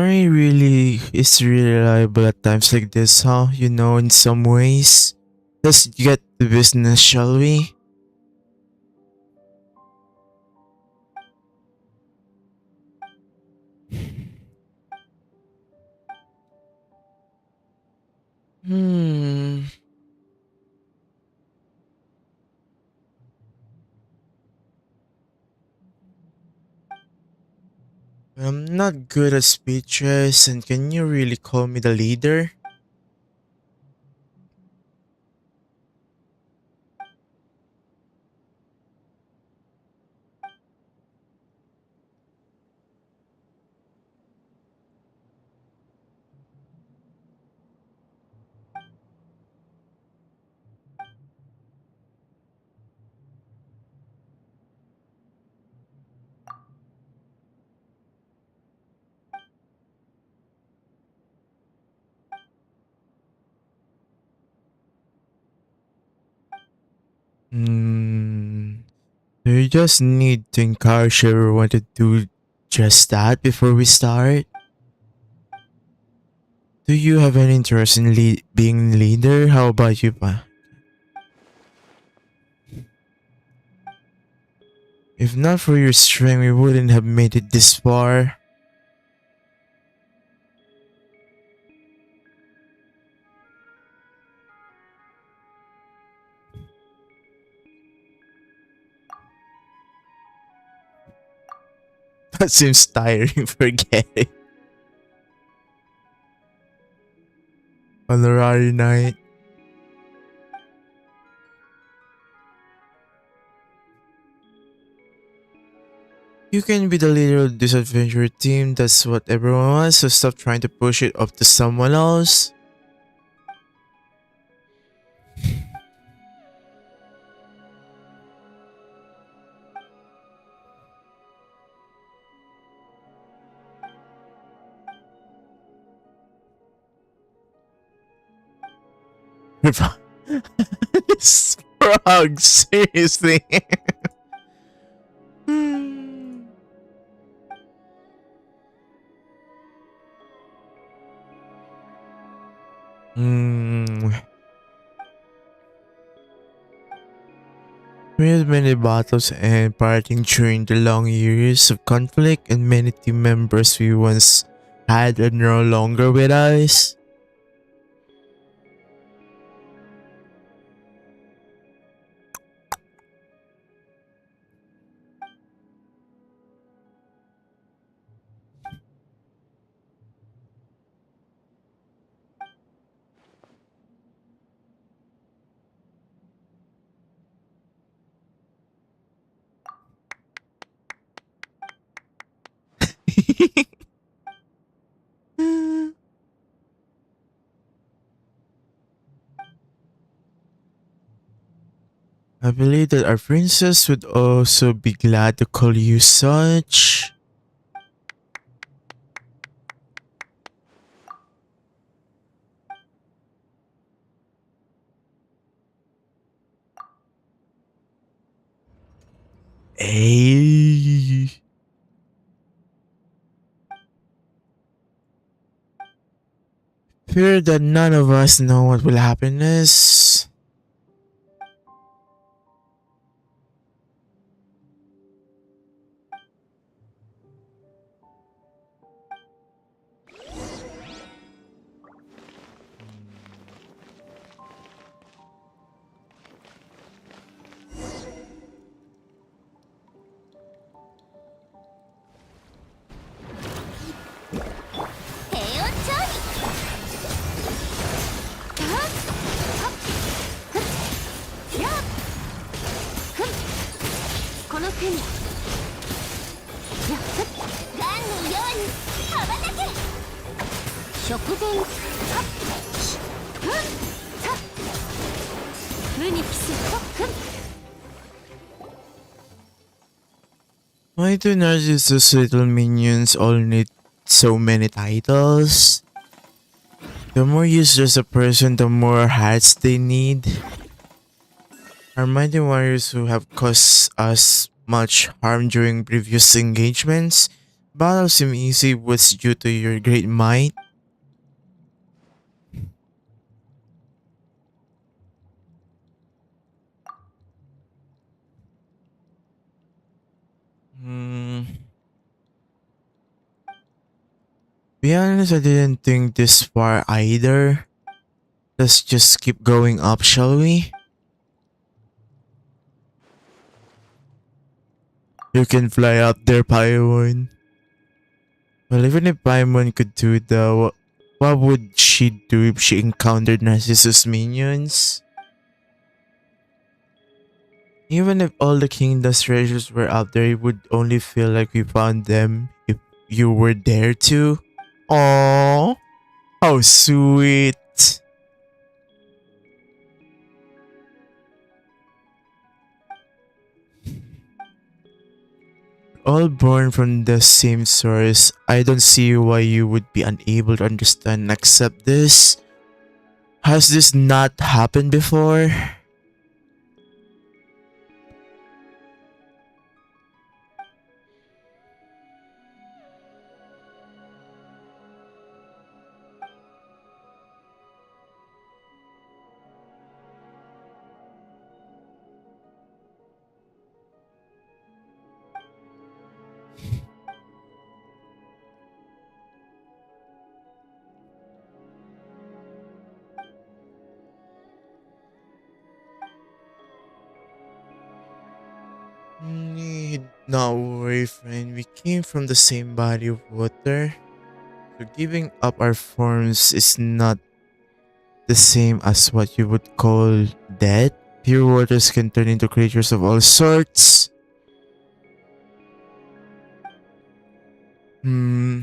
Hikari really is really reliable at times like this, huh? You know, in some ways. Let's get to business, shall we? Hmm. I'm not good at speeches, and can you really call me the leader? Hmm. Do you just need to encourage everyone to do just that before we start? Do you have any interest in being leader? How about you, pa? If not for your strength, we wouldn't have made it this far. That seems tiring. Forget it. Honorary night. You can be the leader of this adventure team. That's what everyone wants. So stop trying to push it up to someone else. This frog, seriously. Hmm. We had many battles and parting during the long years of conflict, and many team members we once had are no longer with us. I believe that our princess would also be glad to call you such. Hey. Fear that none of us know what will happen is. Why do Narzissenkreuz little minions all need so many titles? The more useless a person, the more hats they need. Our mighty warriors who have caused us much harm during previous engagements Battle seemed easy was due to your great might. Hmm. Be honest, I didn't think this far either. Let's just keep going up, shall we? You can fly up there, Paimon. Well, even if Paimon could do that, what would she do if she encountered Narcissus minions? Even if all the kingdom's treasures were out there, it would only feel like we found them if you were there too. Aww, how sweet. All born from the same source, I don't see why you would be unable to understand and accept this. Has this not happened before? Need not worry, friend. We came from the same body of water. So giving up our forms is not the same as what you would call death. Pure waters can turn into creatures of all sorts. Hmm.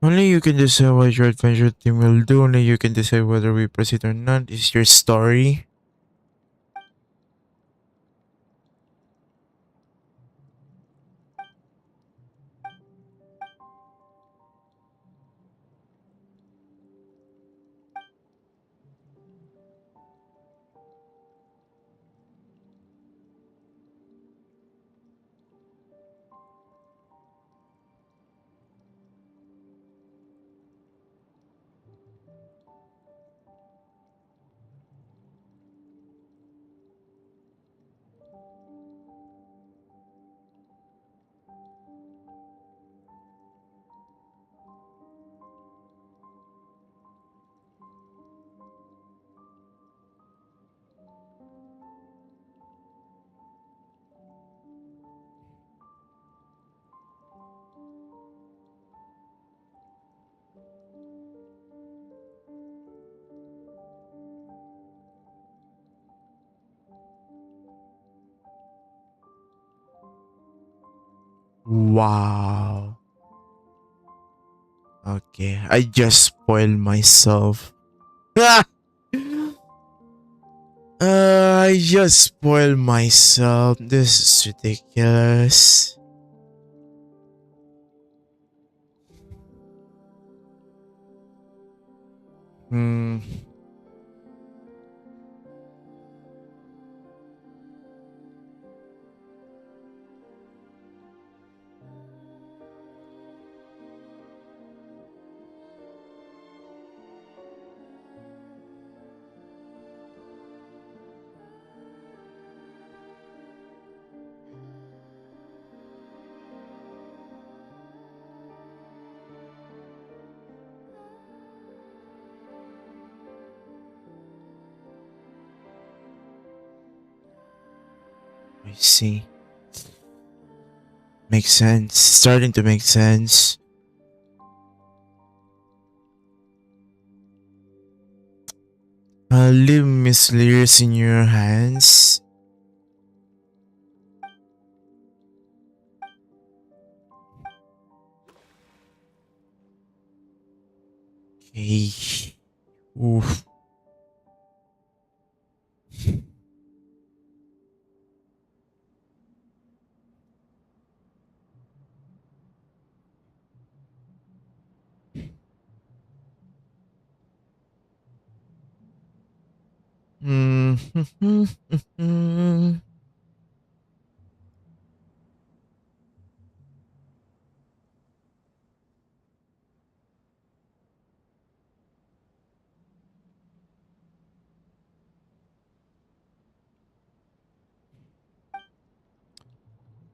Only you can decide what your adventure team will do. Only you can decide whether we proceed or not. It's your story. Wow. Okay, I just spoiled myself. Ah! I just spoiled myself. This is ridiculous. Hmm. I see. Makes sense. Starting to make sense. I'll leave Miss Lears in your hands. Okay. Oof. Mm.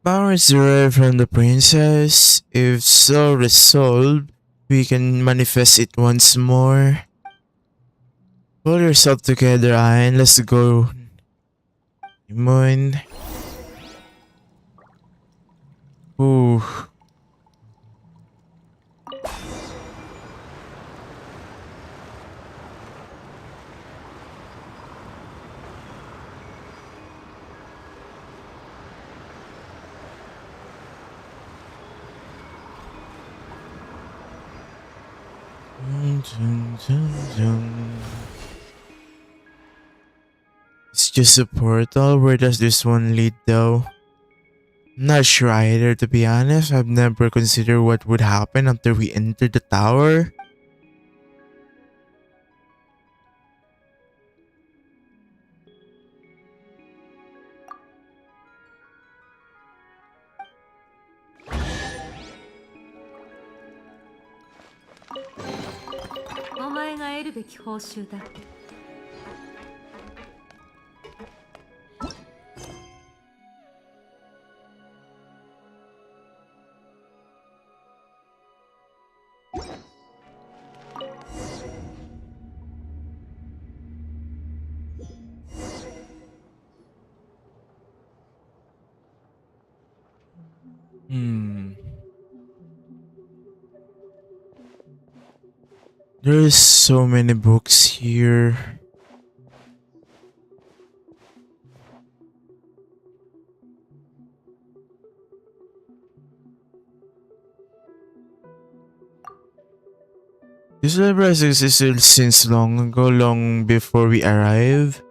Powers derived from the princess. If so resolved, we can manifest it once more. Pull yourself together, Ian. Let's go. Moon. Ooh. It's just a portal. Where does this one lead though? I'm not sure either, to be honest. I've never considered what would happen after we enter the tower. Hmm. There's so many books here. This library has existed since long ago, long before we arrive.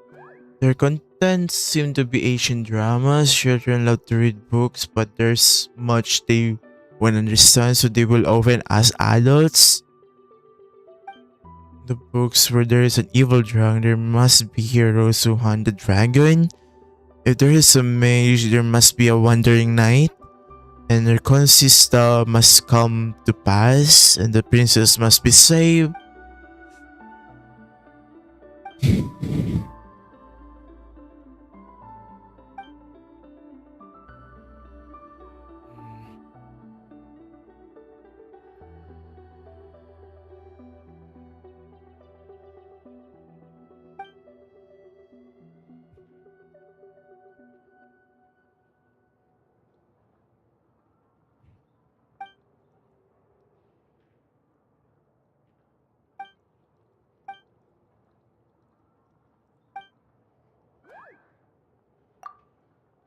Their contents seem to be ancient dramas. Children love to read books, but there's much they won't understand, so they will often ask adults. The books where there is an evil dragon, there must be heroes who hunt the dragon. If there is a mage, there must be a wandering knight. And their consista must come to pass, and the princess must be saved.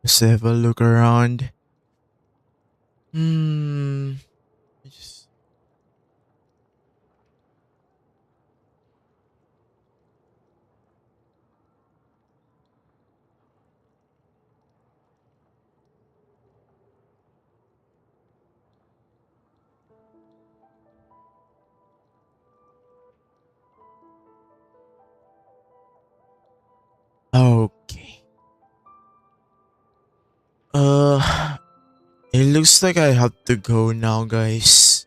Let's have a look around. Hmm. Just- Okay. It looks like I have to go now, guys.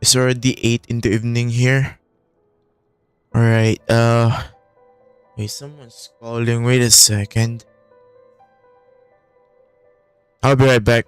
It's already 8 in the evening here. Alright, wait, someone's calling. Wait a second. I'll be right back.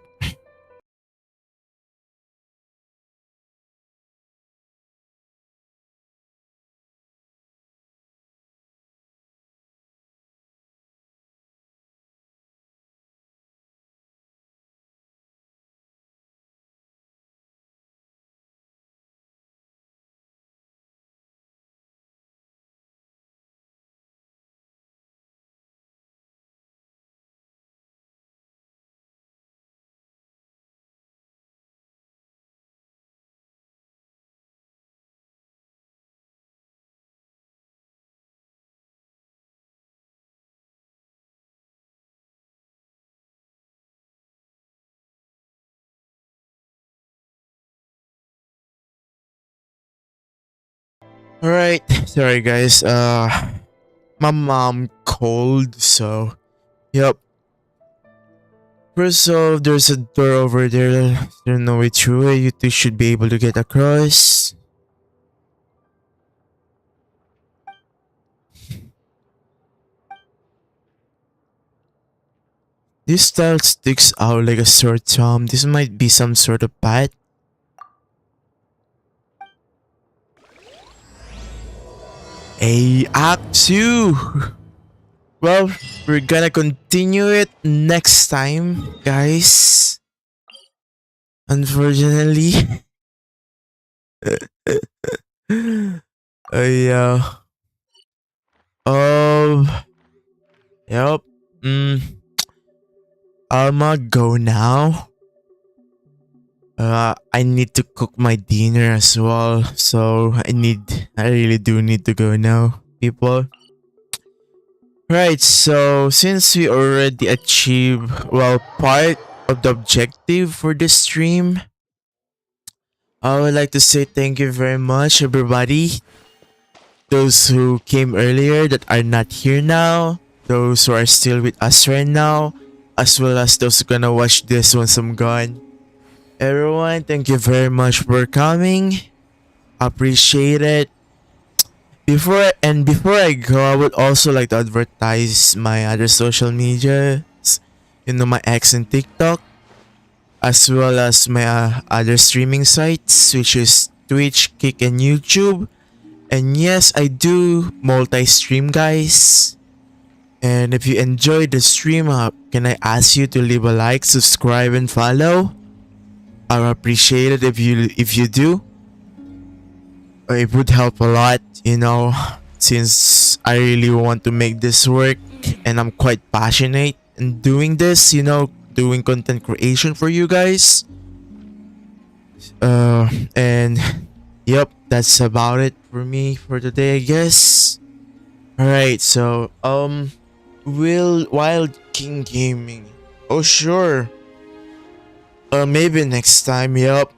Alright, sorry guys. My mom called, so yep. First off, there's a door over there. There's no way through it. You two should be able to get across. This tile sticks out like a sore thumb. This might be some sort of path. Act 2! Well, we're gonna continue it next time, guys. Unfortunately. Yeah. Yep. I'ma go now. I need to cook my dinner as well, so I really do need to go now, people. Right, so since we already achieved, well, part of the objective for this stream, I would like to say thank you very much, everybody. Those who came earlier that are not here now, those who are still with us right now, as well as those who gonna watch this once I'm gone. Everyone, thank you very much for coming. Appreciate it. Before I go, I would also like to advertise my other social media. You know, my X and TikTok, as well as my other streaming sites, which is Twitch, Kick, and YouTube. And yes, I do multi-stream, guys. And if you enjoyed the stream, can I ask you to leave a like, subscribe, and follow? I would appreciate it if you do. It would help a lot, you know, since I really want to make this work and I'm quite passionate in doing this, you know, doing content creation for you guys. And yep, that's about it for me for today, I guess. Alright, so Wild King Gaming. Oh sure. Maybe next time, yep.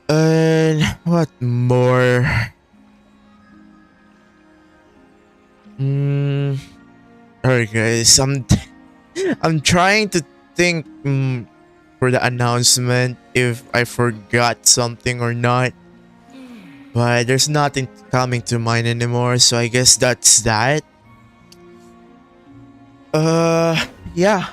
And what more? Alright guys, I'm trying to think for the announcement if I forgot something or not. But there's nothing coming to mind anymore, so I guess that's that. Yeah.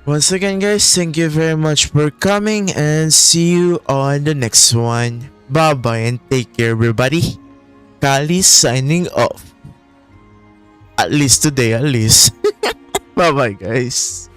Once again, guys, thank you very much for coming and see you on the next one. Bye bye and take care, everybody. Kali signing off. At least today, at least. Bye bye, guys.